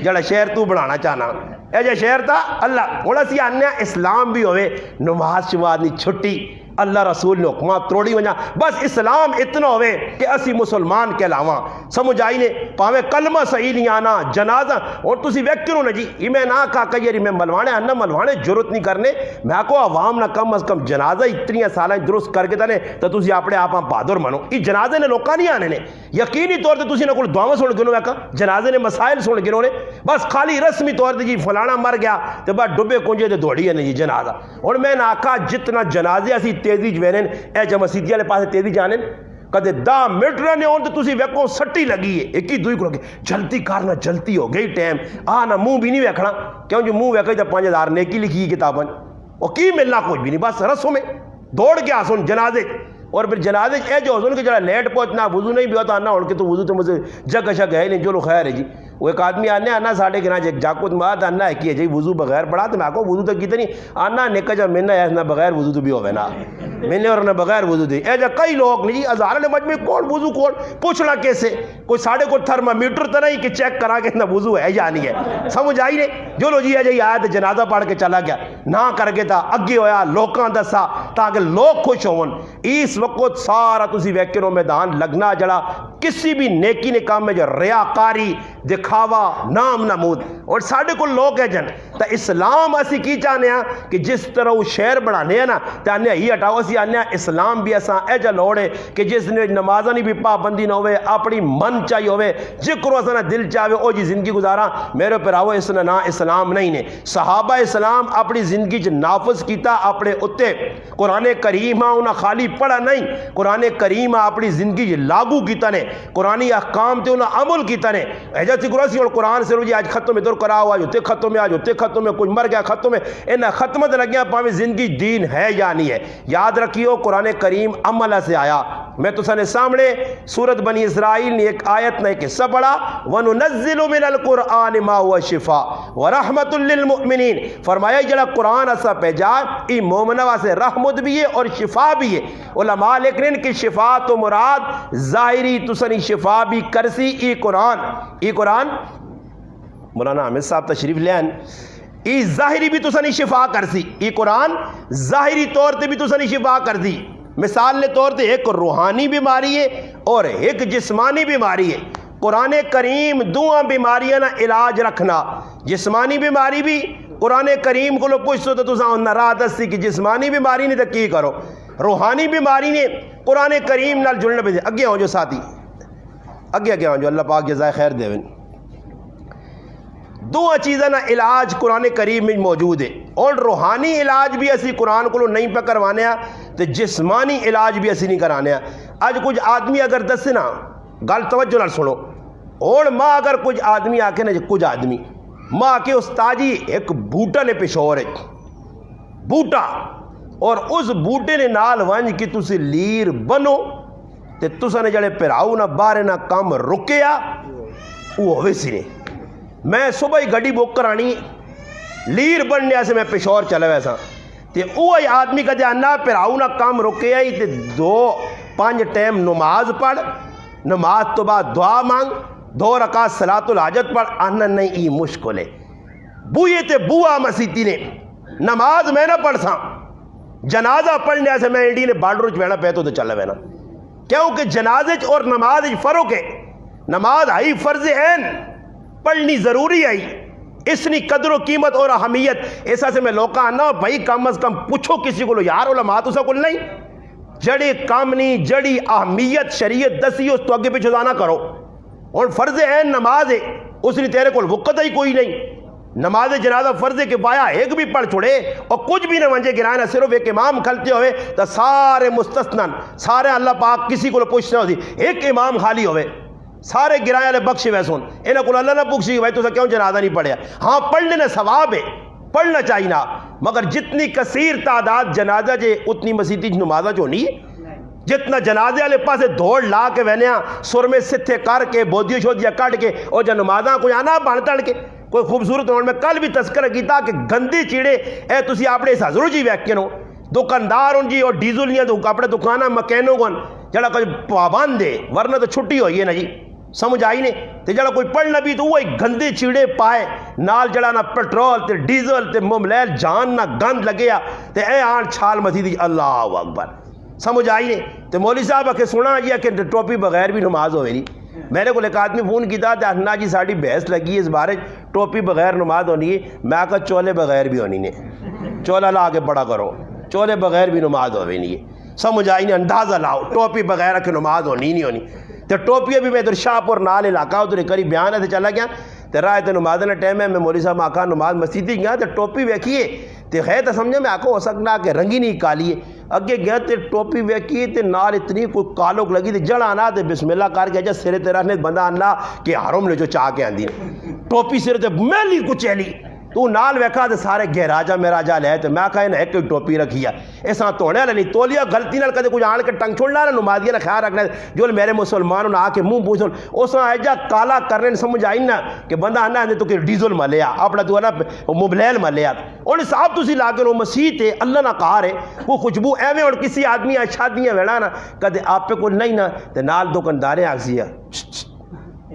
جڑا شہر تو بنانا چاہنا اے جا شہر تا اللہ ہونا سی آنے اسلام بھی ہوئے نماز شماز نہیں چھٹی اللہ رسول نے حکمات توڑی وجہ بس اسلام اتنا ہوئے کہ اسی مسلمان کہلاواں سمجھ آئی نے پاوے کلمہ صحیح نہیں آنا جنازہ اور تسی ویک کیوں نہ جی یہ میں نہ کہا کہ یہ میں ملوانے آنا ملوانے ضرورت نہیں کرنے میں کو عوام نہ کم از کم جنازہ اتنی سالہ درست کر کے تانے تو تسی اپنے آپ بہادر منو یہ جنازے نے لوکاں نہیں آنے نے یقینی طور تے تسی نہ کوئی دعاواں سن گنو ویکا جنازے نے مسائل سن گنو نے بس خالی رسمی طور تے جی فلانا مر گیا تے بس ڈبے کنجے تے دوڑی ہے نہیں جی جنازہ اور میں نہ کہا جتنا جنازے اسی تیزی جوینن اے جا مسیدی والے پاسے تیزی جانن کدے 10 منٹ رہنے ہون تو تسی ویکو سٹی لگی ہے ایک ہی دوئی کو لگی جلدی کرنا جلدی ہو گئی ٹائم نہ منہ بھی نہیں ویکھنا کیوں جو منہ ویکھے تو 5000 نیکی لکھی کتاباں اور کی ملنا کچھ بھی نہیں بس رسوں میں دوڑ کے آسن جنازے اور پھر جنازے اے جو حضور کے جڑا لیٹ پہنچنا وضو نہیں بھی ہوتا نہ اڑ کے تو وضو تو مجھے جگہ شک ہے نہیں چلو خیر ہے جی وہ ایک آدمی آنے آنا ساڑھے گنا جاکوت مات آنا ہے کہ جی وضو بغیر پڑھا تو میں کو وضو تو کیتے نہیں آنا نکا جا میں نے نہ بغیر وضو تو بھی ہوئے نا میں نے اور نہ بغیر وضو دی اے جا کئی لوگ نہیں جی ہزاروں نے مجمع کون وضو کون پوچھنا کیسے کوئی ساڑھے کو تھرمامیٹر تو نہیں کہ چیک کرا کے نہ وضو ہے یا نہیں ہے سمجھ آئی نہیں جو لو جی ہے جی آیا تو جنازہ پڑھ کے چلا گیا نہ کر کے تھا اگے ہویا لوکاں دسا تاکہ لوگ خوش ہون اس وقت سارا تسی ویکروں میدان لگنا جڑا کسی بھی نیکی نے کام میں جو ریاکاری دکھاوا نام نمود اور ساڑھے کو لوگ ہے جن تا اسلام اسی کی چاہنے ہیں کہ جس طرح وہ شہر بڑھانے ہیں نا تا انہیں ہی ہٹاؤ اسی آنے ہیں اسلام بھی ایسا اے جا لوڑے کہ جس نے نمازہ نہیں بھی پابندی نہ ہوئے اپنی من چاہیے ہوئے جکر اسنا دل چاہے او جی زندگی گزارا میرے پر آوے اسنا نا اسلام نہیں نے صحابہ اسلام اپنی زندگی جو نافذ کیتا اپنے اتے قرآن کریم انہا خالی پڑھا نہیں قرآن کریم اپنی زندگی لاگو کیتا نے قرآنی احکام تے انہا عمل کیتا نے ایجا سی قرآن اور قرآن سے روجی آج ختم ادھر کرا ہوا آج ہوتے ختم ہے آج ہوتے ختم ہے کوئی مر گیا ختم ہے انہا ختمت لگیا پاویں زندگی دین ہے یا نہیں ہے یاد رکھیو قرآن کریم عملہ سے آیا میں تو سنے سامنے سورت بنی اسرائیل نے ایک آیت نے ایک حصہ پڑھا وَنُنَزِّلُ مِنَ الْقُرْآنِ مَا هُوَ شِفَاءٌ وَرَحْمَةٌ لِّلْمُؤْمِنِينَ فرمایا جڑا قرآن اسا پہ جا ای مومنہ سے رحمت بھی ہے اور شفا بھی ہے علماء لکھنین کی شفا تو مراد ظاہری تسنی شفا بھی کرسی ای قرآن مولانا حامد صاحب تشریف لین ای ظاہری بھی تسنی شفا کرسی ای قرآن ظاہری طور تے بھی تسنی شفا کر دی مثال نے طور تے ایک روحانی بیماری ہے اور ایک جسمانی بیماری ہے قرآن کریم دعا بیماریاں نہ علاج رکھنا جسمانی بیماری بھی قرآن کریم کو لو پوچھو تو تسا نہ راہ دستی کہ جسمانی بیماری نہیں تو کی کرو روحانی بیماری نے قرآن کریم نال جڑنے پہ اگے ہوں جو ساتھی اگے ہوں جو اللہ پاک جزائے خیر دے دو چیزیں نہ علاج قرآن کریم میں موجود ہے اور روحانی علاج بھی اسی قرآن کو نہیں پہ کروانے ہیں تو جسمانی علاج بھی اسی نہیں کرانے ہیں آج کچھ آدمی اگر دسے نا گل توجہ نہ سنو اور ماں اگر کچھ آدمی آکے نا کچھ آدمی ماں آکے استاجی ایک بوٹا نے پیشور ہے بوٹا اور اس بوٹے نے نال وانج کی تسی لیر بنو تے تسا نے جڑے پیراؤ نہ بارے نہ کام رکیا وہ ہوئے سرے میں صبح ہی گڑی بک کرانی لیر بننے سے میں پیشور چلے ویسا تے اوہی آدمی کا جانا پیراؤ نہ کام رکے آئی تے 2-5 ٹائم نماز پڑھ نماز تو بعد دعا مانگ 2 رکعت صلاۃ الحاجت پڑھ آنا نہیں ای مشکل ہے بوئے تے بوا مسیتی نے نماز میں نہ پڑھ سا جنازہ پڑھنے سے میں انڈی نے بارڈر چ وینا پہ تو چلے وینا کیونکہ جنازے اور نماز فرق ہے نماز آئی فرض عین پڑھنی ضروری آئی اس نے قدر و قیمت اور اہمیت ایسا سے میں لوکاں آنا بھائی کم از کم پوچھو کسی کو لو یار علماء تو سا کل نہیں جڑی کامنی جڑی اہمیت شریعت دسی اس تو اگے پیچھے جانا کرو اور فرض عین نماز ہے اس نے تیرے کو وقت ہی کوئی نہیں نماز جنازہ فرض کے پایا ایک بھی پڑھ چھوڑے اور کچھ بھی نہ ونجے گرائے نہ صرف ایک امام کھلتے ہوئے تو سارے مستثنن سارے اللہ پاک کسی کو پوچھنا ہوتی ایک امام خالی ہوئے سارے گرائے والے بخشے ویسون انہیں کو اللہ نہ پوچھی بھائی تو کیوں جنازہ نہیں پڑھیا ہاں پڑھنے نے ثواب ہے پڑھنا چاہیے نا مگر جتنی کثیر تعداد جنازہ جے اتنی مسیحی نمازہ جو نہیں ہے جتنا جنازے والے پاسے دوڑ لا کے وینیا سر میں ستھے کر کے بودیو شودیا کٹ کے اور جو نمازاں کوئی آنا بن تڑ کے کوئی خوبصورت ہونے میں کل بھی تذکرہ کیتا کہ گندی چیڑے اے تسی اپنے حضور جی ویک کے نو دکاندار ہوں جی اور ڈیزل نہیں تو اپنے دکانہ مکینوں کو جڑا کوئی پابند ہے، ورنہ تو چھٹی ہوئی ہے نا جی، سمجھ آئی نے. تے جڑا کوئی پڑھنا بھی تو وہی گندے چیڑے پائے نال، جڑا نہ پیٹرول تے ڈیزل تے مملیل جان نہ گند لگیا تے اے آن چھال مسیدی اللہ اکبر. سمجھ آئی نے. تے مولوی صاحب آکے سنا جی کہ ٹوپی بغیر بھی نماز ہوئے نہیں. میرے کو ایک آدمی فون کیتا تے احنا جی ساڑی بحث لگی ہے اس بارے ٹوپی بغیر نماز ہونی ہے. میں کہا چولے بغیر بھی ہونی نے، چولا لا کے بڑا کرو، چولے بغیر بھی نماز ہوئے نہیں ہے. سمجھ آئی نے. اندازہ لاؤ ٹوپی بغیر کہ نماز ہونی نہیں ہونی. تو ٹوپی بھی میں ادھر شاہ پور نال علاقہ ادھر قریب بیان ہے تے چلا گیا تے راہ تے نماز نہ ٹائم ہے. میں مولوی صاحب آکھا نماز مسجد گیا تے ٹوپی ویکھیے تے خیر تے سمجھے میں آکھا ہو سکنا کہ رنگی نہیں کالی ہے. اگے گیا تے ٹوپی ویکھی تے نال اتنی کوئی کالوک لگی تے جڑ آنا تے بسم اللہ کر کے جا سرے تے رہنے بندہ آنا کہ حرم لے جو چاہ کے آندی ٹوپی سرے تے میلی کچیلی. تو نال ویکھا تے سارے گہراجا میرا جا لے تے میں کہا انہیں ایک ٹوپی رکھی ہے ایسا توڑے والا نہیں تولیا غلطی نال کدے کچھ آن کے ٹنگ چھوڑنا نا نمازیہ نے خیال رکھنا جو میرے مسلمانوں نے آ کے منہ پوچھن اس طرح ایجا کالا کرنے سمجھ آئی نا کہ بندہ آنا ہے تو کہ ڈیزل ملیا اپنا تو نا مبلیل ملیا. اور صاحب تسی لا کے لو مسیح تے اللہ نہ کار ہے وہ خوشبو ایویں. اور کسی آدمی شادیاں ویڑا نا کدے آپ پہ کوئی نہیں نا تے نال دکانداریں آکسی ہے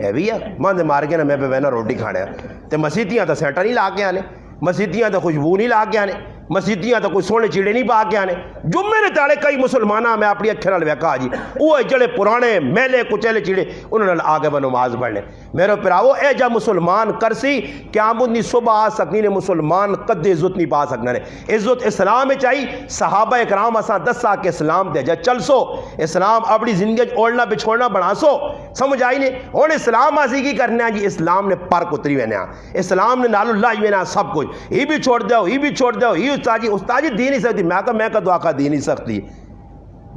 اے بھی ہے ماں دے مار کے نا میں پہ بہنا روٹی کھانے تے مسیتیاں تو سیٹا نہیں لا کے آنے، مسیتیاں تو خوشبو نہیں لا کے آنے، مسیتیاں تو کوئی سونے چیڑے نہیں پا کے آنے. جمعے نے تاڑے کئی مسلمانہ میں اپنی اکھے نال ویکھا جی وہ جڑے پرانے میلے کچیلے چیڑے انہوں نے آگے وہ نماز پڑھنے. میرے پراؤ اے جا مسلمان کرسی قیامت نہیں صبح آ سکنی نے مسلمان قد عزت نہیں پا سکنا نے. عزت اسلام میں چاہیے. صحابہ اکرام اساں دسا کہ اسلام دے جا چل سو اسلام اپنی زندگی اوڑنا بچھوڑنا بنا سو. سمجھ آئی نے. اور اسلام آسی کی کرنا جی اسلام نے پر کتری وینا اسلام نے نال اللہ وینا سب کچھ ہی بھی چھوڑ دو ہی بھی چھوڑ دو ہی استاجی دی نہیں سکتی. میں کا دعا دی نہیں سکتی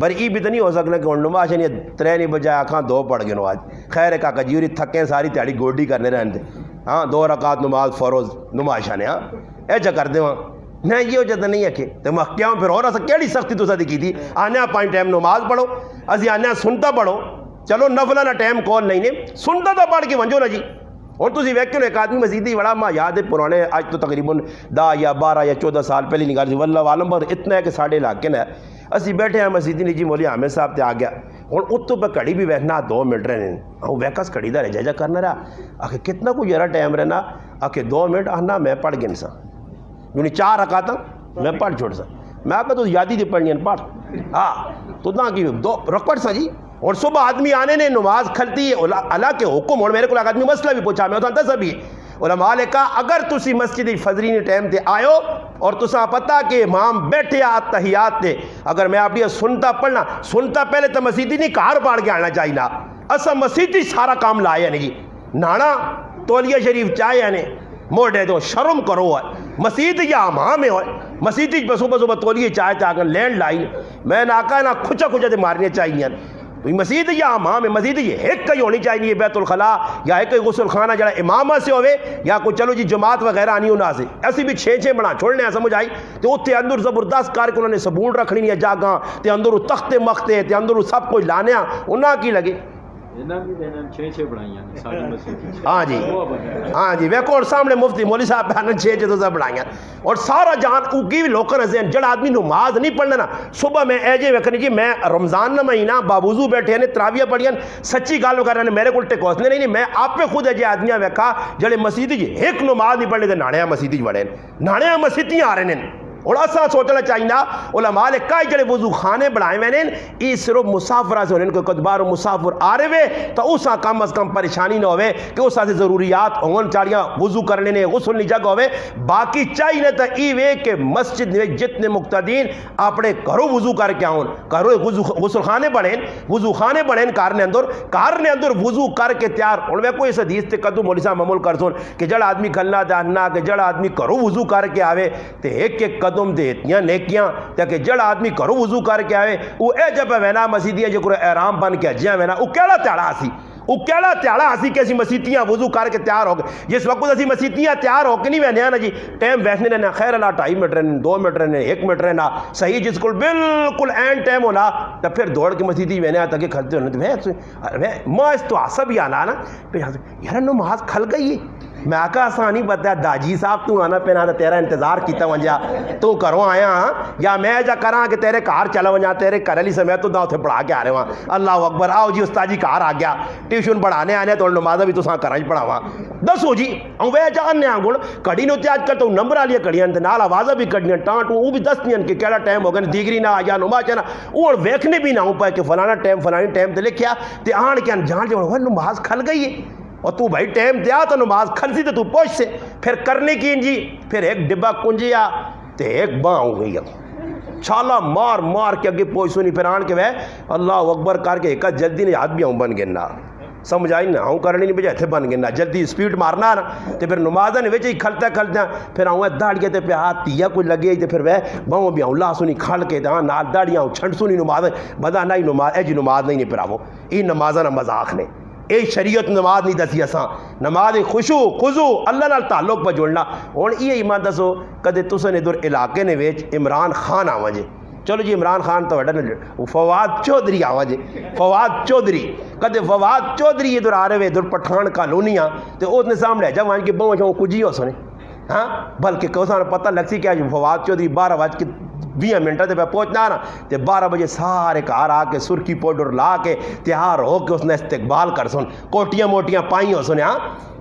پر ای بھی تو نہیں ہو سکنا کہ نماز نہیں ترے نہیں بجائے آنکھاں دو پڑھ گئے نماز. خیر کا جیوری تھکیں ساری تیاری گوڈی کرنے رہنے دے. ہاں 2 رکعت نماز فروز نماز نے ہاں ایجا کر دے وہاں نہیں یہ جد نہیں ہے کہ تو میں کیا پھر اور ایسا کیڑی سختی تو ساتھ کی تھی آنے 5 ٹائم نماز پڑھو اسی آنے سنتا پڑھو چلو نفلہ نہ ٹائم کال نہیں نے سنتا تو پڑھ کے ونجو نا جی. اور تسی ویکھو ایک آدمی مسیدی بڑا ماں یاد ہے پرانے آج تو تقریباً 10 یا 12 یا 14 سال پہلے نکال سی واللہ عالم پر اتنا ہے کہ ساڑھے علاقے نا اسی بیٹھے ہیں مسیدی نے جی مولوی عامر صاحب تے آ گیا اور اتو پہ کڑی بھی بیٹھنا 2 منٹ رہنے وہ ویکس کڑی دا رہ جا کرنا رہا آکے کتنا کو یارا ٹائم رہنا آکے 2 منٹ آنا میں پڑھ گئے سا یعنی 4 رکعت میں پڑھ چھوڑ سا میں آکا تو یادی دی پڑھنی ہے پڑھ ہاں تو نہ کی 2 رکعت سا جی. اور صبح آدمی آنے نے نماز کھلتی ہے اللہ کے حکم. اور میرے کو آدمی مسئلہ بھی پوچھا میں ہوتا سبھی علماء نے کہا اگر تسی مسجد فجری ٹائم تے آئے ہو اور تسا پتہ کہ امام بیٹھے اتحیات تے اگر میں آپ سنتا پڑھنا سنتا پہلے تو مسیدی نہیں کار پاڑ کے آنا چاہیے نا اسا مسیدی سارا کام لایا نہیں جی نانا تولیہ شریف چاہے نے موڑے دو شرم کرو ہے مسجد یا امام ہے مسیدی صبح صبح تولیے چاہے تھا لینڈ لائن میں نہ آکا نہ کھچا کھچا تے مارنے چاہیے. مسجد یا امام ہے مسجد یہ ایک کئی ہونی چاہیے بیت الخلا یا ایک غسل خانہ جڑا امامہ سے ہوئے یا کوئی چلو جی جماعت وغیرہ آنی ہونا سے ایسی بھی 6 بنا چھوڑنے ہیں. سمجھ آئی تو اتنے اندر زبردست کار کے انہوں نے صبون رکھنی نہیں ہے جاگاں تے اندر تختے مختے تے اندر سب کچھ لانے انہاں کی لگے ہاں جی ہاں جی ویکو اور سامنے مفتی مولوی صاحب پہ 6 تو بڑھائیں اور سارا جہان اگی بھی لوکاں نے ذہن جڑا آدمی نماز نہیں پڑھنا نا صبح میں ایجے ویکھنی جی میں رمضان نہ مہینہ باوضو بیٹھے نے تراویہ پڑھیاں سچی گل کر رہے ہیں میرے کو ٹکوسنے نہیں میں آپ پہ خود ایجے آدمیاں ویکھا جڑے مسجد جی ایک نماز نہیں پڑھنے تے ناڑیاں مسجد بڑے ناڑیاں مسجدیاں آ رہے ہیں. اور اساں سوچنا چاہیے علماء نے کئی جڑے وضو خانے بنائے ہوئے ہیں یہ صرف مسافرہ سے ہونے کوئی کدبار مسافر آ رہے ہوئے تو اساں کم از کم پریشانی نہ ہوئے کہ اساں سے ضروریات ہون چاڑیاں وضو کرنے نے غسل نہیں جگہ ہوئے. باقی چاہیے تو یہ وے کہ مسجد میں جتنے مقتدین اپنے گھروں وضو کر کے آؤں گھروں غسل خانے بڑھیں کار نے اندر وضو کر کے تیار. اور میں کوئی اس حدیث تے قدو مولوی صاحب معمول کر سن کہ جڑا آدمی کھلنا داننا کہ جڑا آدمی گھروں وضو کر کے آوے تے ایک قدم دے اتنیاں نیکیاں تاکہ جڑا آدمی کرو وضو کر کے آئے وہ اے جب وینا مسیدیاں جو کرو احرام بن کے اجیاں وینا وہ کیڑا تیڑا آسی کہ اسی مسیدیاں وضو کر کے تیار ہو گئے. جس وقت اسی مسیدیاں تیار ہو کے نہیں وینے نا جی ٹائم ویسنے رہنا خیر اللہ 2.5 منٹ رہنے 2 منٹ رہنے 1 منٹ رہنا صحیح جس کو بالکل این ٹائم ہونا تو پھر دوڑ کے مسیدی وینے تاکہ کھلتے ہونے تو میں اس تو عصب ہی آنا نا یار نماز کھل گئی میں آکا آسان نہیں پتا داجی صاحب تو آنا پینا تیرا انتظار کیتا ونجا تو کروں آیا ہاں یا میں جا کراں کہ تیرے کار چلا ونجا تیرے گھر والی سمیت تو اتنے پڑھا کے آ رہے وہاں اللہ اکبر آؤ جی استاد جی کار آ گیا ٹیوشن پڑھانے آنے تو نمازہ بھی تو کراں پڑھاوا دسو جی ہوں وہ چاہنے آ گڑ کڑی نو تے اج کل تو نمبر والی کڑیاں نال آوازاں بھی کڑیاں ٹانٹ وہ بھی دسدیاں کہ کہڑا ٹائم ہو گیا دیگری نہ یا نماز چنا وہ ویکھنے بھی نہ ہو پائے کہ فلانا ٹائم فلانی ٹائم تے لکھیا تے آن کے جان جو نماز کھل گئی ہے اور تو بھائی ٹائم دیا تو نماز کھلسی تو پہنچ سے پھر کرنے کی جی پھر ایک ڈبا کنجیا تے ایک باں ہو گئی چھالا مار مار کے اگے پہنچ سونی پھر آن کے وہ اللہ اکبر کر کے ایک جلدی نے ہاتھ بھی ہوں بن گنا سمجھ آئی نہ ہوں کرنے نہیں بجائے اتنے بن گنا جلدی سپیڈ مارنا نا تو پھر نمازہ نے ویچے ہی کھلتا کھلتا پھر آؤں داڑیے تے پہ ہاتھ تیا کوئی لگے تو پھر وہ باؤں بھی آؤں لا سونی کھل کے ہاں نال داڑیاں ہوں چھنڈ سونی نماز بدا نہ ہی نماز اے جی نماز نہیں پھر آؤ یہ نمازہ نہ مذاق نے اے شریعت نماز نہیں دسی اساں نماز خشوع خضوع اللہ نال تعلق پہ جوڑنا ہوں یہ ایمان دسو کدے تساں نے ادھر علاقے نے ویچ عمران خان آواں جے چلو جی عمران خان تو فواد چودھری آواں جے فواد چودھری کدے فواد چودھری ادھر آ رہے ہوئے ادھر پٹھان کالونیاں تو اس نے سامنے جا وہاں کے بہت چاہوں کچھ ہی ہو سنے ہاں بلکہ کوساں پتہ لگ سی کیا فواد چودھری 12:20 تے پہ پہنچنا نا تے 12 بجے سارے گھر آ کے سرخی پاؤڈر لا کے تیار ہو کے اس نے استقبال کر سن کوٹیاں موٹیاں پائی ہو سنے ہاں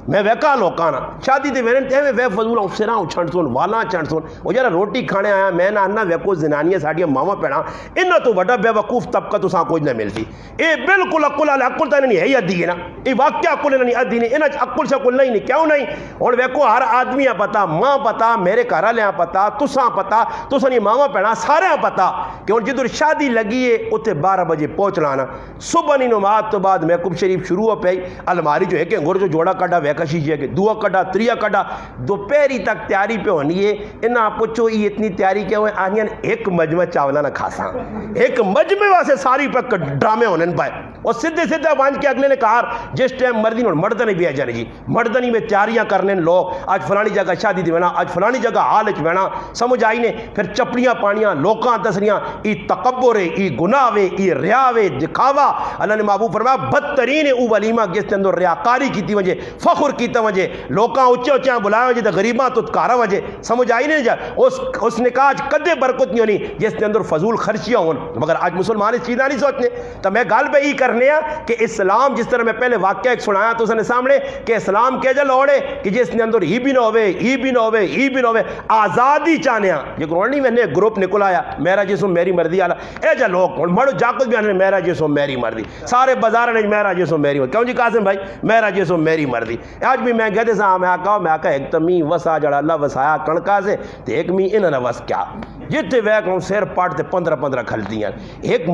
میں ویکا لوکانا شادی تے ویرن تے وے فضول ہوں سراں چھڑ سن والا چھڑ سن وہ جڑا روٹی کھانے آیا میں نہ انا ویکو زنانیاں ساڈیاں ماواں پیڑاں انہاں تو بڑا بے وقوف طبقہ تساں کچھ نہ ملتی اے بالکل عقل والا عقل تے نہیں ہے ہی ادھی ہے نا اے واقعہ عقل نہیں ادھی نہیں انہاں عقل شکل نہیں کیوں نہیں ہن ویکو ہر آدمی پتہ ماں پتہ میرے گھر والےاں پتہ تساں پتہ تساں دی ماواں پیڑاں سارے پتہ کہ ہن جدھر شادی لگی ہے اوتھے 12 بجے پہنچ لانا صبح نی نماز تو بعد محکوم شریف شروع ہو پئی الماری جو ہے کہ انگور جو جوڑا کڈا ویکشی جے کہ دعا کڈا تریا کڈا دوپہری تک تیاری پہ ہونی ہے انہاں پوچھو یہ اتنی تیاری کیا ہوئے آنیاں ایک مجمع چاولا نہ کھاساں ایک مجمع واسے ساری پہ ڈرامے ہونے پائے اور سدھے سدھے وانج کے اگلے نے کہا جس ٹائم مردی نوڑ مردنی بھی آ جانے جی مردنی میں تیاریاں کرنے لوگ آج فلانی جگہ شادی دی وینا آج فلانی جگہ حال اچ وینا سمجھ آئی نے پھر چپڑیاں پانیاں لوکاں دسریاں ای تکبر ہے ای گناہ وے ای ریا وے دکھاوا اللہ نے محبوب فرمایا بدترین او ولیمہ جس کے اندر ریاکاری کیتی وجہ فخر کیتا وجہ لوکاں اچھے اچھے بلایا وجہ غریباں تو کارا وجہ سمجھ آئی نہیں جا اس نکاح کدے برکت نہیں ہونی جس کے اندر فضول خرچیاں ہون مگر آج مسلمان اس چیزیں نہیں سوچنے تو میں گل پہ ہی کرنے کہ اسلام جس طرح میں پہلے واقعہ ایک سنایا تو اس نے سامنے کہ اسلام کے جل اوڑے کہ جس نے اندر ہی بھی نہ ہوئے ہی بھی نہ ہوئے ہی بھی نہ ہوئے آزادی چاہنے یہ گروڑنی میں نے گروپ نکل آیا میرا جسم میری مرضی آلا اے جا لوگ مڑو جاکت بھی آنے میرا جسم میری مرضی سارے بازار نے میرا جسم میری مرضی کیوں جی قاسم بھائی میرا جسم میری مرضی آج بھی میں کہتے سا میں آکا ایک تمی وسا جڑا اللہ وسایا کڑکا سے تو ایک می انہوں نے وس کیا جتے ویک ہوں سیر پاٹتے 15 کھلتی ہیں ایک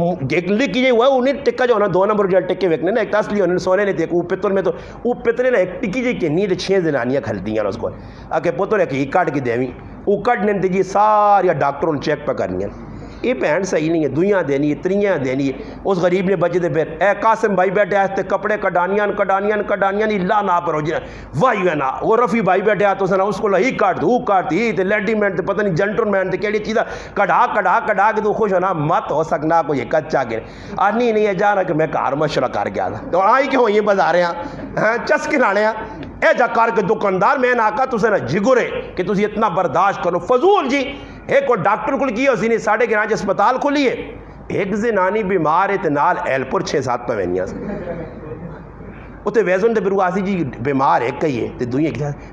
لکھی جائے وہ انہیں ٹکا جو ہونا 2 نمبر جو ٹکے ویکنے نا ایک تاسلی انہیں سونے نہیں تھے ایک پتر میں تو وہ پترے نا ایک ٹکی جائے کہ نیند 6 زنانیاں کھلتی ہیں اس کو آکے پتر ایک ہی کاٹ کی دیویں وہ کٹ نے جی ساریا ڈاکٹروں نے چیک پہ کرنی ہیں یہ بہن صحیح نہیں ہے دویاں دینی ہے تریاں دینی ہے اس غریب نے بچے دے پھر اے قاسم بھائی بیٹھے آستے کپڑے کڈانیاں نہیں لا نا پر ہو جائے وائی ہے نا وہ رفی بھائی بیٹھے آتا سنا اس کو لہی کاٹ دو کاٹ دی تے لیڈی مین تے پتہ نہیں جنٹرن مین تے کیڑی چیزا کڑا کے تو خوش ہونا مت ہو سکنا کوئی کچا کے آنی نہیں ہے جانا کہ میں کار مشورہ کر گیا تھا تو آئی کہ ہوئی بازارے ہیں چسکے لانے ہیں اے جا کار کے دکاندار میں نے آکا تو سے نا جگرے کہ تسی اتنا برداشت کرو فضول جی ایک اور ڈاکٹر کو کیا اسی نے 5:30 اسپتال کھولی ہے ایک زنانی بیمار ہے نال ایلپور 6-7 پوینیاں اتنے ویزن دے برواسی جی بیمار ایک ہی ہے تو دوئیں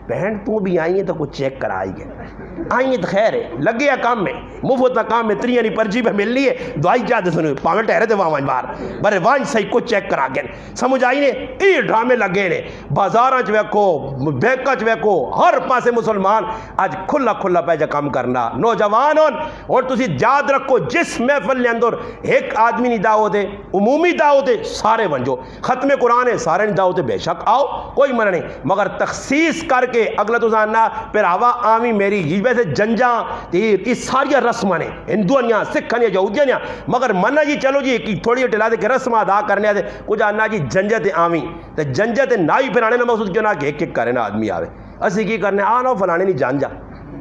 بہن تو بھی آئی ہیں تو کچھ چیک کرائی گئے آئی ہیں تو خیر ہے لگے کام میں مفت نہ کام میں تریاں نہیں پرچی پہ مل لی ہے دوائی چاہتے سنو پاویں ٹہرے تھے وہاں بار برے وہاں صحیح کچھ چیک کرا گئے سمجھ آئی نے یہ ڈرامے لگے نے بازاراں چ ویکھو بیکاں چ ویکھو ہر پاسے مسلمان آج کھلا پہ جا کام کرنا نوجوان ہون اور تسی یاد رکھو جس محفل نے اندر ایک آدمی نہیں دعوت ہے عمومی دعوت ہے سارے ونجو ختم قرآن ہے سارے نہیں دعوت بے شک آؤ کوئی منع نہیں مگر تخصیص کر کے اگلا تو جاننا پھر آوا آمی میری یہ ویسے جنجاں یہ ساری رسماں نے ہندوانیاں سکھانیاں یہودیاں مگر منع جی چلو جی تھوڑی ٹلا دے کہ رسم ادا کرنے آتے کچھ آنا جی جنجت آمی تو جنجت نہ ہی پھر آنے نہ مقصود کیوں نہ کہ ایک کرے نا آدمی آوے اسی کی کرنے آنا فلانے نہیں جان جا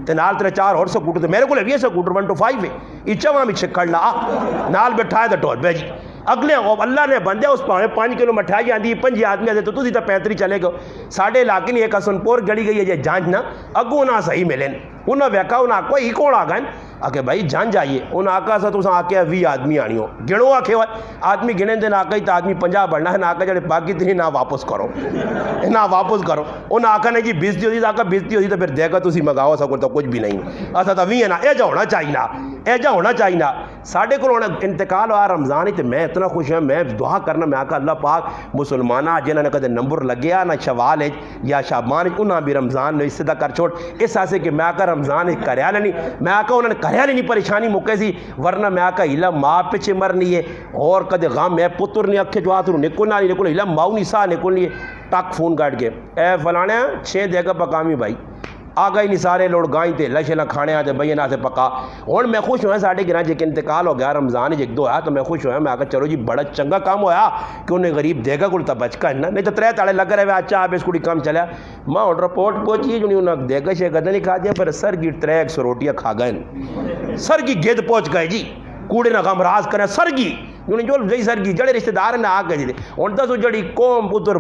تے نال تیرے 4 اور سکوٹر تے میرے کو بھی سکوٹر 1 to 5 ہے اچھا وہاں بھی چھکڑ لا نال بٹھائے تے ٹور پہ جی اگلے اللہ نے بندے اس پاویں 5 کلو مٹھائی آندی 5 آدمی آتے تو تسی تے 35 چلے گو ساڈے علاقے نہیں ایک حسنپور گڑی گئی ہے جے جانچ نہ اگوں نہ صحیح ملن انہاں ویکھا انہاں کوئی ہی کون آ گئے آکے بھائی جان جائیے انہاں آکا سا تساں آکے 20 آدمی آنی ہو گنو آکے آدمی گنے دے نہ آکا تو آدمی 50 بڑھنا ہے نہ آکا جڑے باقی تھی نہ واپس کرو نہ واپس کرو انہاں آکا نے جی بیزتی ہوتی آکا بیزتی ہوتی تو پھر دے گا تسی مگاؤ سکو تو کچھ بھی نہیں اسا تو 20 ہے نا اے جا ہونا چاہیے نا اے جا ہونا چاہیے نا ساڈے کو انتقال ہوا رمضان ہی تو میں اتنا خوش ہوں میں دعا کرنا میں آکا اللہ پاک مسلمانہ جنہاں نے کدے نمبر لگیا نہ شوال ہے یا شعبان انہاں بھی رمضان نے اس سے کر چھوڑ اس آسے کہ میں آکا رمضان کریا نہیں میں آکا انہوں نے کریا نہیں پریشانی مکے سی ورنہ میں آکا ہلا ماں پیچھے مرنی ہے اور کدے غم میں پتر نہیں اکھے جو آتروں نکلنا نہیں نکلنا ہلا ماؤ نہیں سا نکلنی ہے ٹاک فون کاٹ کے اے فلانے 6 دے گا پکامی بھائی آ گئی نہیں سارے لوگ گائیں تے لشلا کھانے آتے بھائی نہ سے پکا اور میں خوش ہوا ساڈے گراں جے کہ انتقال ہو گیا رمضان ایک دو آیا تو میں خوش ہوا میں آکا چلو جی بڑا چنگا کام ہویا کہ انہیں غریب دے گا کل تا بچ کا نہیں تو 3 تاڑے لگ رہے اچھا آپ اس کوئی کام چلیا ماں رپورٹ پہنچی جو انہیں دے گا شے گدے نہیں کھا دیا پر سر کی 300 روٹیاں کھا گئے سر کی گید پہنچ گئے جی کوڑے نہ غم راز کریں سر کی جو جی سر کی جڑے رشتہ دار نے آ گئے جی ہوں دسو جڑی قوم ادھر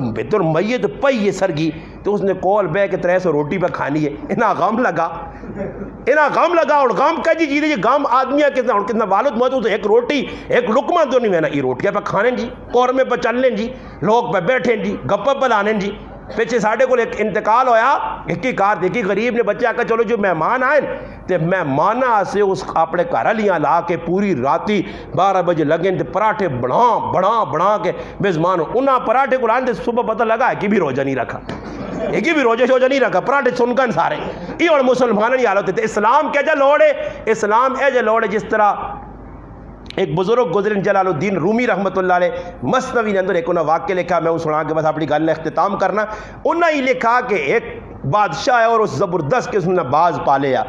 میت پئی ہے سر کی تو اس نے کول بہ کے 300 روٹی پہ کھانی ہے انہاں غم لگا اور غم کہ جی جی غم آدمی ہے کتنا والد موت تو ایک روٹی ایک لقمہ تو نہیں میں یہ روٹیاں پہ کھانے جی قورمے پہ چلنے جی لوگ پہ بیٹھیں جی گپا پہ لانے جی پیچھے ساڈے کو ایک انتقال ہویا ایک ہی کار دیکھی غریب نے بچے آکا چلو جو مہمان آئے تے مہمانہ سے اس اپنے گھر لیاں لا کے پوری راتی 12 بجے لگیں تے پراٹھے بنا کے میزبان انہاں پراٹھے کو لانے صبح پتہ لگا ہے کہ بھی روزہ نہیں رکھا ایک ہی بھی روزہ شوجہ نہیں رکھا پراٹھے سن کن سارے یہ اور مسلمانوں نہیں حالت تے اسلام کیا جا لوڑ ہے اسلام اے جا لوڑ ہے جس طرح ایک بزرگ گزرن جلال الدین رومی رحمت اللہ علیہ مثنوی نے اندر ایک انہوں واقعہ لکھا میں سنا کے بس اپنی گل اختتام کرنا انہوں ہی لکھا کہ ایک بادشاہ ہے اور اس زبردست کے اس نے باز پالے یا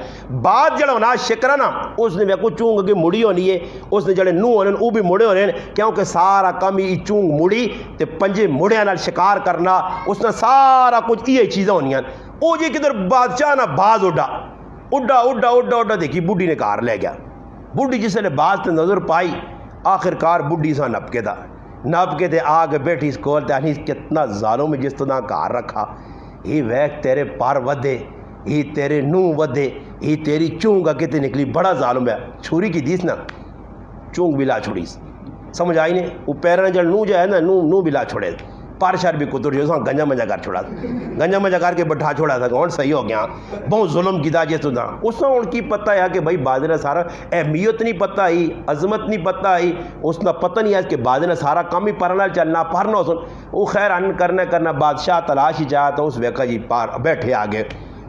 باز جڑا ہونا شکر نا اس نے کو چونگ کے مڑی ہونی ہے اس نے جڑے نو ہونے وہ بھی مڑے ہونے کیونکہ سارا کم ہی چونگ مڑی تے 5 مڑیاں نال شکار کرنا اس نے سارا کچھ یہ چیزیں ہونی ہیں وہ جی کدھر بادشاہ نا باز اڈا دیکھی بڈھی نے کار لے گیا بڈھی جس نے باز تے نظر پائی آخرکار بڈھی سا نپ کے تے آ کے بیٹھی اس کول تے آنی کتنا ظالم جس طرح کار رکھا یہ ویک تیرے پار ودے یہ تیرے نو ودے یہ تیری چونگا کتے نکلی بڑا ظالم ہے چھوری کی دیس نا چونگ بلا چھوڑی سمجھ آئی نہیں وہ پیرن جل نو جو ہے نا نو بلا چھوڑے پار شار بھی کتر جو گنجا منجا کر چھوڑا گنجا منجا کر کے بٹھا چھوڑا تھا کون صحیح ہو گیا بہت ظلم کی دا جیسے تھا اس نے ان کی پتہ ہے کہ بھائی بادل سارا اہمیت نہیں پتہ ہی عظمت نہیں پتہ ہی اس نے پتہ نہیں ہے کہ بادل سارا کام ہی پرنا چلنا پرنا سن وہ خیر ان کرنا بادشاہ تلاش ہی چاہا تو اس ویکا جی پار بیٹھے آگے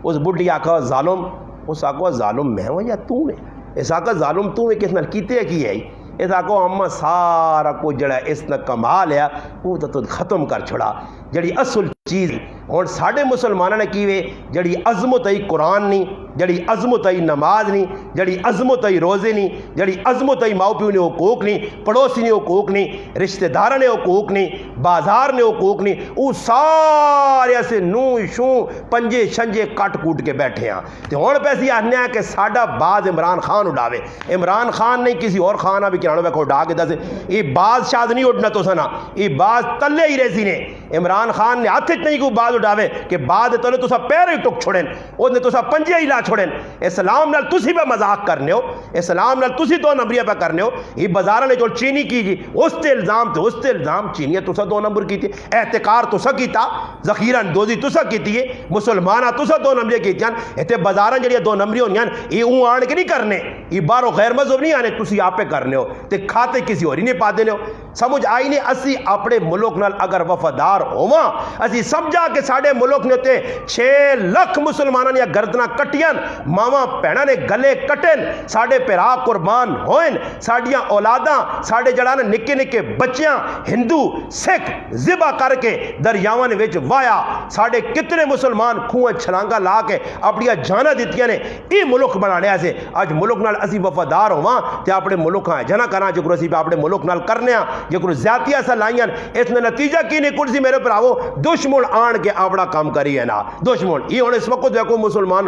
اس بڈھی آکھا ظالم اس آکھا ظالم میں ہوں یا تو نے اس آکھا ظالم تو نے کس نال کیتے کی ہے اس آکھو اما سارا کو جڑا اس نے کما لیا وہ تو ختم کر چھڑا جڑی اصل چیز اور ساڑھے مسلمانوں نے کیوے جڑی عظمت آئی قرآن نہیں جڑی عظمت آئی نماز نہیں جڑی عظمت آئی روزے نہیں جڑی عظمت آئی ماؤ پیو نے حقوق نہیں پڑوسی نے حقوق نہیں رشتہ دار نے حقوق نہیں بازار نے حقوق نہیں وہ سارے سے نو شوں پنجے شنجے کٹ کوٹ کے بیٹھے ہیں تو ہون پیسی آنے ہیں کہ ساڑھا باز عمران خان اڑاوے عمران خان نہیں کسی اور خانہ بھی کہانوں میں کو اڑا کے دسے یہ باز شاد نہیں اڑنا تو سنا یہ باز تلے ہی رہی نے عمران خان نے ہاتھ نہیں کو باز اڑاوے کہ بعد تلے تو سا پیر ہی ٹک چھوڑیں اس نے تو سا پنجے ہی لا چھوڑیں اسلام نال تسی پہ مذاق کرنے ہو اسلام نال تسی 2 نمبریہ پہ کرنے ہو یہ بازارہ نے جو چینی کی جی اس تے الزام چینی تو سا 2 نمبر کی تھی احتکار تو سا کیتا ذخیرہ دوزی تو سا کیتی ہے مسلمانہ تو سا 2 نمبریہ کی تھی ایتے بازارہ جڑی 2 نمبری ہونی یہ اون آن کے نہیں کرنے یہ بارو غیر مذہب نہیں آنے تسی آپ پہ کرنے ہو تے کھاتے کسی اور ہی نہیں پا دینے ہو سمجھ آئی نہیں اسی اپنے ملک نال اگر وفادار ہوا اسی سمجھا کہ ساڑھے ملک نے ہوتے 6 لاکھ مسلمانوں نے گردنا کٹیاں ماما پیڑا نے گلے کٹن ساڑھے پیرا قربان ہوئن ساڑھیاں اولاداں ساڑھے جڑانے نکے نکے بچیاں ہندو سکھ ذبح کر کے دریاوان وچ وایا ساڑھے کتنے مسلمان کھوئیں چھلانگا لا کے اپنی جانا دیتیاں نے ای ملک بنانے ایسے آج ملک نال اسی وفادار ہوا تے اپنے ملک ہاں جنا کرنا جو اسی پہ اپنے ملک نال کرنے ہاں جو زیادتیاں سا لائیاں اس نے نتیجہ کی نہیں کرسی میرے پر آو دشمن آن کے اپنا کام کری ہے نا دشمن یہ ہونے اس وقت دیکھو مسلمان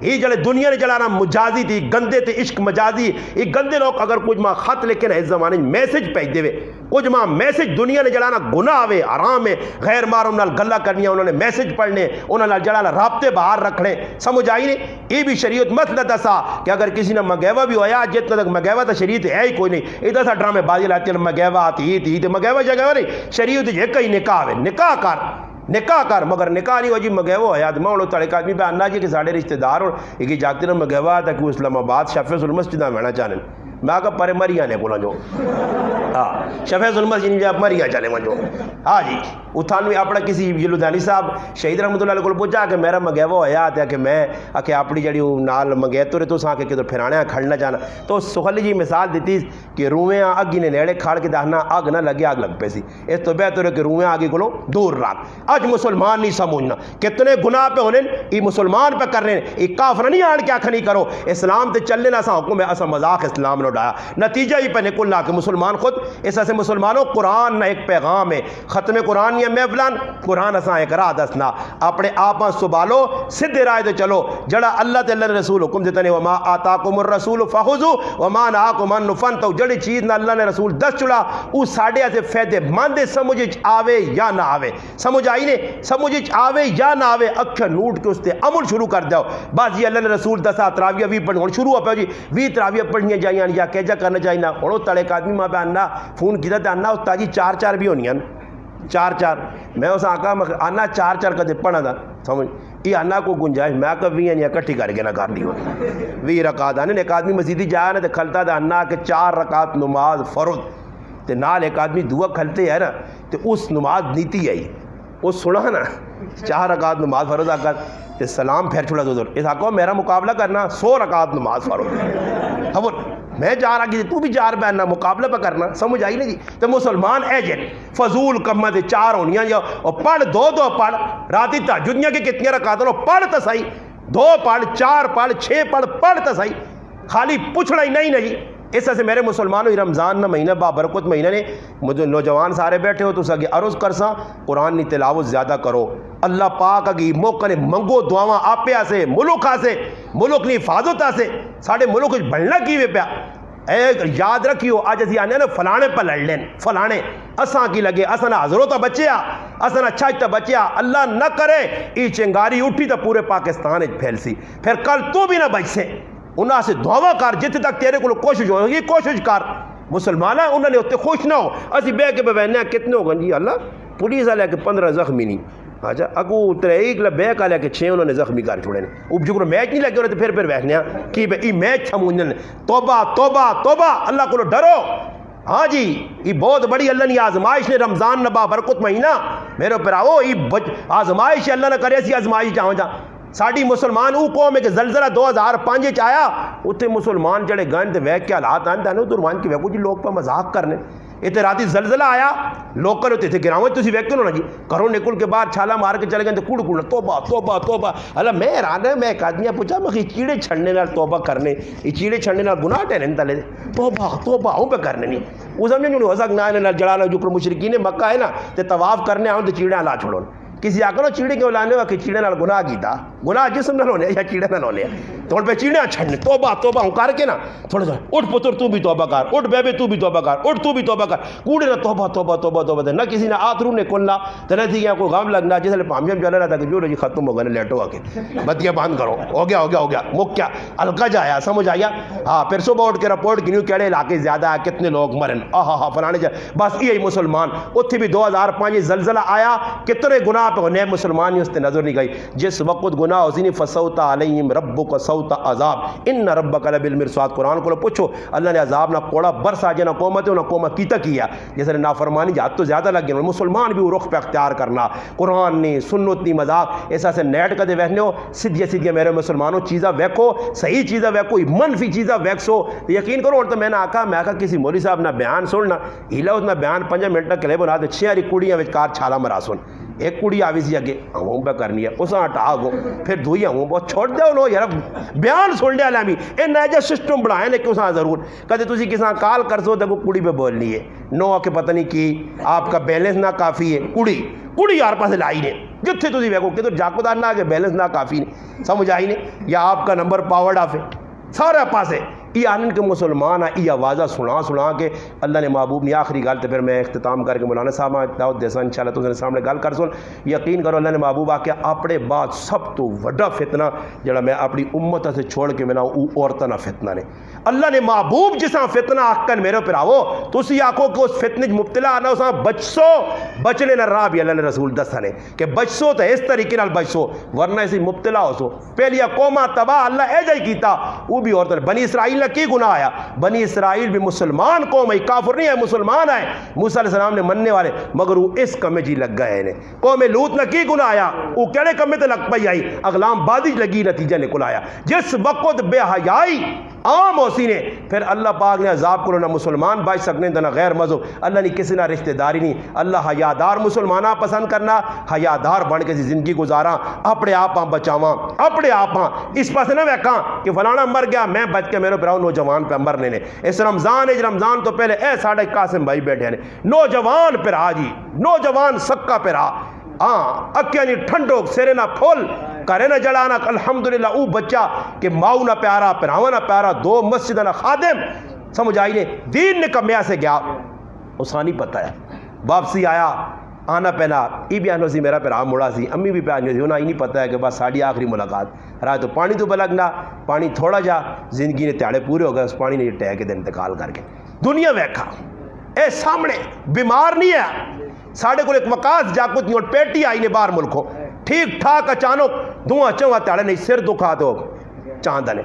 یہ جڑے دنیا نے جڑا مجازی تھی گندے تھے عشق مجازی یہ گندے لوگ اگر کچھ ماں خط لکھے نا اس زمانے میسج بھیج دے کچھ ماں میسج دنیا نے جڑا گناہ آوے آرام ہے غیر ماروں نال گلا کرنی انہوں نے میسج پڑھنے انہوں نے جڑا رابطے باہر رکھنے سمجھ آئی نہیں یہ بھی شریعت مسئلہ دسا کہ اگر کسی نے مگیوہ بھی ہویا جتنا تک مگیوہ تو شریعت ہے ہی کوئی نہیں ادھر سا ڈرامے بازی لاتی ہیں مگیوہ آتی تھی مگیوہ جگہ نہیں شریعت یہ کئی نکاح ہے نکاح کر مگر نکاح نہیں ہو جی مگیوہ ہویا تو میں انہوں تڑے آدمی پہ آنا جی کہ ساڑھے رشتہ دار ہو ایک جاگتے نا مگیوہ آتا کہ اسلام آباد شفیع المسجدہ میں چاہنے میں آگا پرے مری آنے کو جو شفیع المسجد نہیں جب مری چلے مجھو ہاں جی اتھانوی اپنا کسی جلودانی صاحب شہید رحمت اللہ علیہ کو پوچھا کہ میرا مگیوہ ہویا تھا کہ میں کہ اپنی جڑی نال مگیتو رہے تو ساں کے کدھر پھرانے کھڑنا جانا تو سخلی جی مثال دیتی کہ روئیں اگی نے نیڑے کھڑ کے دہنا اگ نہ لگے آگ لگ پیسی اس تو بہتر ہے کہ روئیں آگی کو دور رکھ آج مسلمان نہیں سمجھنا کتنے گناہ پہ ہونے یہ مسلمان پہ کر رہے ہیں یہ کافر نہیں آن کے آنکھ نہیں کرو اسلام تے چلنے نہ سا حکم ہے اسا مذاق اسلام نے ڈایا نتیجہ ہی پہ نکلنا کہ مسلمان خود اس سے مسلمانوں قرآن نہ ایک پیغام ہے ختم قرآن یا محفلان قرآن اساں ایک راہ دسنا اپنے آپاں سبالو سدھے رائے دے چلو جڑا اللہ تے اللہ رسول حکم دیتا نے وما آتاکم الرسول فخذوا وما نہاکم عنہ فانتہوا جڑی چیز نہ اللہ نے رسول دس چلا او ساڈے سے فائدے مند سمجھ آوے یا نہ آوے سمجھ آئی نے سمجھ آوے یا نہ آوے اکھ نوٹ کے اس تے عمل شروع کر دیو بس یہ اللہ نے رسول دسا تراویہ بھی پڑھن شروع ہو پہ جی بھی تراویہ پڑھنی جائیں یا کیجا کرنا چاہیے ہوں تڑے ایک آدمی ماں پہ آنا فون کیا تو آنا استاد جی 4 بھی ہونی ہیں 4 میں اس آقا آنا 4 کدے پڑھا تھا سمجھ یہ آنا کو گنجائش میں آقا 20 یا کٹھی کر کے نہ کر دی 20 رکعت آنے ایک آدمی مسیدی جایا نا تو کھلتا تھا آنا کہ 4 رکعت نماز فرض تے نال ایک آدمی دعا کھلتے ہے نا تو اس نماز نیتی آئی وہ سنا نا 4 رکعت نماز فرض آقا تے سلام پھر چھوڑا دو اس آقا میرا مقابلہ کرنا 100 رکعت نماز فرض اب میں جا رہا کہ تو بھی 4 بہننا مقابلہ پہ کرنا سمجھ آئی نہیں جی تو مسلمان ایجنٹ فضول کمت 4 ہونیاں یا اور پڑھ 2 پڑھ راتی تہجدیاں کی کتنی رکعتیں ہو پڑھ تو صحیح 2 پڑھ 4 پڑھ 6 پڑھ تو صحیح خالی پوچھنا ہی نہیں جی اس سے میرے مسلمانوں رمضان نہ مہینہ بابرکت مہینہ نے مجھے نوجوان سارے بیٹھے ہو تو سگے عرض کرساں قرآن نی تلاوت زیادہ کرو اللہ پاک اگی موقع نے منگو دعاواں آپ سے ملک آسے ملک نی حفاظت آسے ساڑھے ملک بڑھنا کیوے پیا یاد رکھیو آج اسی آنے نا فلانے پہ لڑ لین فلانے اساں کی لگے اساں نا حضروں تا بچیا اساں نا اچھا تا بچیا اللہ نہ کرے ای چنگاری اٹھی تا پورے پاکستان پھیل سی پھر کل تو بھی نہ بچ سے انہاں سے دعویٰ کر جتے تک تیرے کو کوشش ہو گی کوشش کر مسلمان ہیں انہوں نے اتنے خوش نہ ہو اسی بے کے بہنے کتنے ہو گئے جی اللہ پولیس والے کے 15 زخمی نہیں اچھا اگو اترے ایک بے کا لے کے 6 انہوں نے زخمی کر چھوڑے اب جو میچ نہیں لگے ہوتے پھر بیٹھنے کہ یہ میچ تھمونجن توبہ توبہ توبہ اللہ کو ڈرو ہاں جی یہ بہت بڑی اللہ نے آزمائش نے رمضان نبا برکت مہینہ میرے پر آؤ یہ آزمائش اللہ نہ کرے ایسی آزمائش جاؤں جا ساڑی مسلمان او قوم ہے کہ زلزلہ 2005 چایا اتنے مسلمان جڑے گئے تھے ویک کے حالات آنے تھے درمان کی ویکو جی لوگ پہ مذاق کرنے اتنے راتی زلزلہ آیا لوکل ہوتے تھے گراؤں تھی ویک کیوں نا جی گھروں نکل کے باہر چھالا مار کے چلے گئے تو کوڑ کوڑ توبہ توبہ توبہ اللہ میں حیران ہے میں ایک آدمی پوچھا میں چیڑے چھڑنے نال توبہ کرنے یہ چیڑے چھڑنے نال گناہ ٹھہرے تلے توبہ توبہ ہوں پہ کرنے نہیں وہ سمجھے نہیں ہو سکنا ہے جڑانا جو مشرکین مکہ ہے نا تو طواف کرنے آؤں تو چیڑے لا چھوڑو کسی آکر چیڑے کے لانے ہوا کہ چیڑے نال گناہ کیتا گناہ جسم نہ ہونے یا چیڑے نہ ہونے تو پہ چیڑے چھڑنے توبہ توبہ ہوں کر کے نا تھوڑا سا اٹھ پتر تو بھی توبہ کر اٹھ بے تو بھی توبہ کر اٹھ تو بھی توبہ کر کوڑے نہ توبہ توبہ توبہ توبہ دے نہ کسی نے آترو نے کھلنا تو نہ تھی کوئی غم لگنا جیسے پامیب جانا رہا تھا کہ جو رجی ختم ہو گئے لیٹو آ کے بتیاں بند کرو ہو گیا مک کیا ہلکا جایا سمجھ آیا ہاں پھر صبح اٹھ کے رپورٹ کی نیو کہڑے علاقے زیادہ ہے کتنے لوگ مرن ہاں فلانے جائے بس یہی مسلمان اتنے بھی 2005 زلزلہ آیا کتنے گناہ پہ ہونے مسلمان اس تے نظر نہیں گئی جس وقت گناہ اسی نے فسوتا علیہم ربک سوتا عذاب ان ربک لبالمرصاد قرآن کو پوچھو اللہ نے عذاب نہ کوڑا برسا جنا قومت نہ قوم کیتا کیا جیسے نافرمانی جات تو زیادہ لگ گئی مسلمان بھی رخ پہ اختیار کرنا قرآن نہیں سنت نہیں مذاق ایسا سے نیٹ کدے ویکھنے ہو سیدھی میرے مسلمانوں چیزاں ویکھو صحیح چیزاں ویکھو منفی چیزاں ویکسو یقین کرو اور تو میں نے آکھا کسی مولوی صاحب نہ بیان سننا ہیلا اتنا بیان 5 منٹ تک لے بنا دے 6 کڑیاں وچکار چھالا مرا سن ایک کڑی آوی سی اگے ہوں پہ کرنی ہے اساں ہٹا گو پھر دھوئی ہوں بہت چھوڑ دے لو یار بیان سن لیا لامی اے نیجا سسٹم بڑھائیں نے کیوں ضرور کدے تسی کساں کال کر سو تو کڑی پہ بولنی ہے نو کہ پتہ نہیں کی آپ کا بیلنس نہ کافی ہے کڑی یار پاس لائی نے جتھے تسی ویکھو کہ تو جاکودار نہ کہ بیلنس نہ کافی نہیں سمجھ آئی نہیں یا آپ کا نمبر پاورڈ آف ہے سارے پاسے یہ آنن کے مسلمان ہیں یہ آوازہ سنا کے اللہ نے محبوب نے آخری گل تو پھر میں اختتام کر کے مولانا صاحب دعوت دیسا انشاءاللہ تو سامنے گل کر سن یقین کرو اللہ نے محبوب آ کے اپنے بعد سب تو وڈا فتنہ جڑا میں اپنی امت سے چھوڑ کے میں نا عورتاں فتنہ نے اللہ نے محبوب جساں فتنہ آکن میرے پر آو تسی آکھو کہ اس فتنے مبتلا آنا اساں بچسو بچنے نہ راہ بھی اللہ نے رسول دسانے کہ بچسو تو اس طریقے نال بچسو ورنہ اسی مبتلا ہو سو پہلیا قومہ تباہ اللہ اے جائی کیتا وہ بھی عورتاں بنی اسرائیل کی گناہ آیا بنی اسرائیل بھی مسلمان قوم ہے کافر نہیں ہے مسلمان ہے موسیٰ علیہ السلام نے مننے والے مگر وہ اس کمیں جی لگ گئے نے قوم لوط نہ کی گناہ آیا وہ کیڑے کمیں تے لگ پئی آئی اغلام بازی لگی نتیجہ نکل آیا جس وقت بے حیائی عام ہوسی نے پھر اللہ پاک نے عذاب کو نہ مسلمان بچ سکنے نہ غیر مذہب اللہ نے کسی نہ رشتہ داری نہیں اللہ حیادار مسلمانہ پسند کرنا حیادار بن کے زندگی گزارا اپنے آپ بچاواں اپنے آپ اس پاس نہ ویکھاں کہ فلانا مر گیا میں بچ کے میرے پراؤ نوجوان پہ مرنے نے اس رمضان تو پہلے اے ساڑھے قاسم بھائی بیٹھے نے نوجوان پہ رہا جی نوجوان سکا پہ رہا اکیا نہیں ٹھنڈو سرے نہ پھول کرے نہ جڑانا الحمدللہ او بچہ کہ ماؤ نہ پیارا پراوا نہ پیارا دو مسجد نہ خادم سمجھ آئی نے دین نے کمیا سے گیا اسا نہیں پتہ ہے واپسی آیا آنا پہنا ای بھی آنو سی میرا پھر مڑا سی امی بھی پہنو سی انہیں ہی نہیں پتہ ہے کہ بس ساڑی آخری ملاقات رہا تو پانی تو بلگنا پانی تھوڑا جا زندگی نے تیاڑے پورے ہو گئے اس پانی نے ٹہ کے دے انتقال کر کے دنیا ویکھا اے سامنے بیمار نہیں ہے ساڑھے کو ایک مقاص جاکت نہیں اور پیٹی آئی نے باہر ملکوں ٹھیک ٹھاک اچانک دعا چوہا تیاڑے نہیں سر دکھا دو چاندہ نے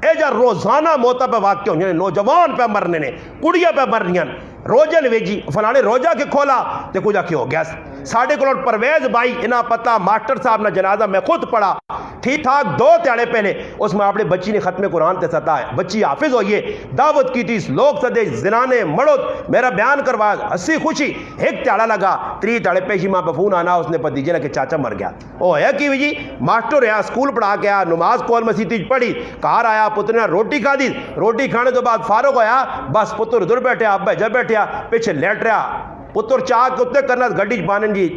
اے جا روزانہ موتا پہ واقع ہونے نوجوان پہ مرنے نے کڑیا پہ مرنیاں روجہ نویجی فلانے روجہ کے کھولا تے کجا کی ہو گیا ساڑھے کو پرویز بھائی انہا پتہ ماسٹر صاحب نہ جنازہ میں خود پڑھا ٹھیک ٹھاک 2 تیاڑے پہلے اس میں اپنے بچی نے ختم قرآن تے ستا ہے بچی حافظ ہوئیے دعوت کی تھی لوگ سدے زنانے مڑت میرا بیان کروا ہنسی خوشی ایک تیاڑا لگا 3 تیاڑے پیشی ماں پہ فون آنا اس نے پتیجے نہ کہ چاچا مر گیا او ہے کی جی ماسٹر ہے اسکول پڑھا گیا نماز کول مسیتی پڑھی کار آیا پتر نے روٹی کھا دی روٹی کھانے تو بعد فارغ ہویا بس پتر ادھر بیٹھے ابا جب بیٹھے پیچھے لیٹ رہا پتر چاہ کے اتنے کرنا گڈی پانن جی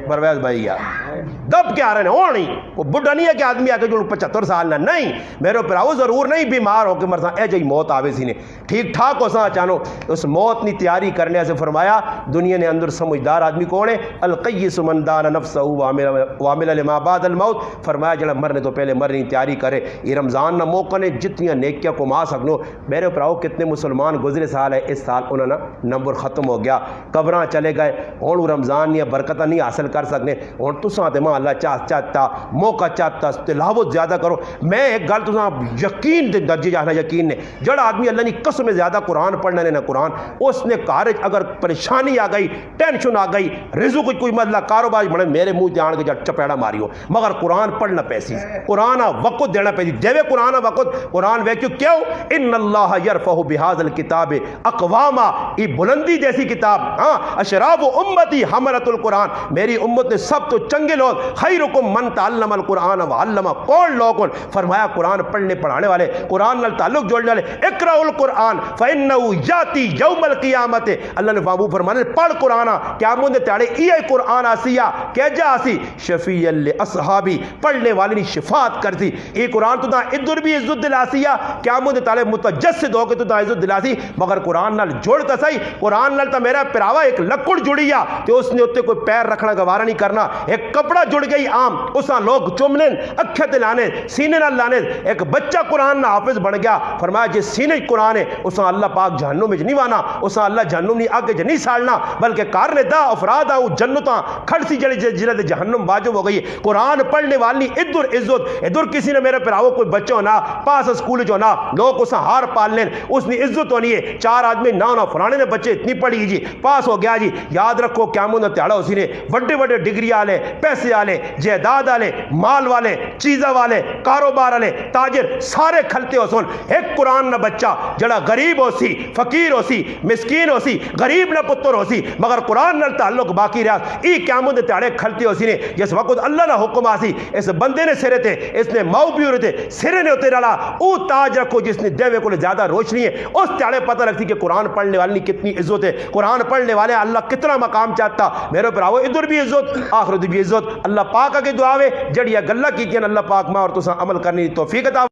پرویز بھائی گیا دب کے آ رہے ہیں ہو نہیں وہ بڑھا نہیں ہے کہ آدمی آگے جو 75 سال نہ نہیں میرے پراؤ ضرور نہیں بیمار ہو کے مرسا اے جائی موت آوے سی نے ٹھیک ٹھاک ہو سا چانو اس موت نی تیاری کرنے سے فرمایا دنیا نے اندر سمجھدار آدمی کون ہے القیس من دان نفسہ وعمل لما بعد الموت فرمایا جڑا مرنے تو پہلے مرنے تیاری کرے یہ رمضان نہ موقع نے جتنی نیکیاں کما سکنو میرے پراؤ کتنے مسلمان گزرے سال ہے اس سال انہوں نے نمبر ختم ہو گیا قبراں چلے گئے ہوں رمضان نہیں برکتہ نہیں حاصل کر سکنے ہوں تساں تے ماں اللہ چاہتا موقع چاہتا تلاوت زیادہ کرو میں ایک گل تساں یقین دے درجے جانا یقین نے جڑا آدمی اللہ نے قسم زیادہ قرآن پڑھنا نے نہ قرآن اس نے کارج اگر پریشانی آ گئی ٹینشن آ گئی رزق کوئی مسئلہ کاروبار بنے میرے منہ تے آن کے چپیڑا ماری ہو مگر قرآن پڑھنا پیسی قرآن وقت دینا پیسی دیوے قرآن وقت قرآن ویکیو کیوں ان اللہ یرفع بہذا الکتاب اقواما یہ بلندی جیسی کتاب ہاں اشراف امتی حملۃ القرآن میری امت نے سب تو چنگے لوگ خیرکم من تعلم القرآن وعلمہ کون لوگوں فرمایا قرآن پڑھنے پڑھانے والے قرآن نال تعلق جوڑنے والے اقرأ القرآن فإنه یاتی یوم القیامت اللہ نے بابو فرمانے پڑھ قرآن قیامت دے تیاڑے یہ قرآن آسیا کہ جا آسی شفیع الاصحابی پڑھنے والی نے شفاعت کرتی یہ قرآن تو دا ادھر بھی عزت دلاسیا قیامت دے تیاڑے متجسد ہو کے تو دا عزت دلاسی مگر قرآن نال جوڑتا صحیح قرآن نال تا میرا پراوا ایک لکڑ جڑیا تو اس نے اتنے کوئی پیر رکھنا گوارا نہیں کرنا ایک کپڑا جڑ گئی عام اساں لوگ چومنے اکھے تے لانے سینے نال لانے ایک بچہ قرآن نہ حافظ بن گیا فرمایا جس سینے قرآن ہے اساں اللہ پاک جہنم میں نہیں وانا اساں اللہ جہنم نہیں آگے نہیں سالنا بلکہ کارنے دا افراد آؤ جنتاں کھڑ سی جڑے دے جہنم واجب ہو گئی قرآن پڑھنے والی ادھر عزت ادھر کسی نے میرے پراؤ کوئی بچہ ہونا پاس اسکول جو ہونا لوگ اساں ہار پال لین اس نے عزت ہونی ہے 4 آدمی نہ فلانے نے بچے اتنی پڑھی جی پاس ہو گیا جی یاد رکھو قیامت دا تیاڑا اسی نے بڑے بڑے ڈگری والے پیسے والے جائیداد والے مال والے چیزاں والے کاروبار والے تاجر سارے کھلتے ہو سن ایک قرآن نہ بچہ جڑا غریب ہو سی فقیر ہو سی مسکین ہو سی غریب نہ پتر ہو سی مگر قرآن نال تعلق باقی رہا ای قیامت دے تیاڑے کھلتے ہو سی نے جس وقت اللہ نہ حکم آسی اس بندے نے سرے تے اس نے ماؤ پیو رہتے سرے نے ہوتے ڈالا او تاج رکھو جس نے دیوے کو زیادہ روشنی ہے اس تیاڑے پتہ لگتی کہ قرآن پڑھنے والی کتنی عزت ہے قرآن پڑھنے والے اللہ کتنا مقام چاہتا میرے پر آؤ ادھر بھی عزت آخرت بھی عزت اللہ پاک اگے دعا ہے جڑیاں گلاں کیتیاں اللہ پاک ماں اور تساں عمل کرنے دی توفیق عطا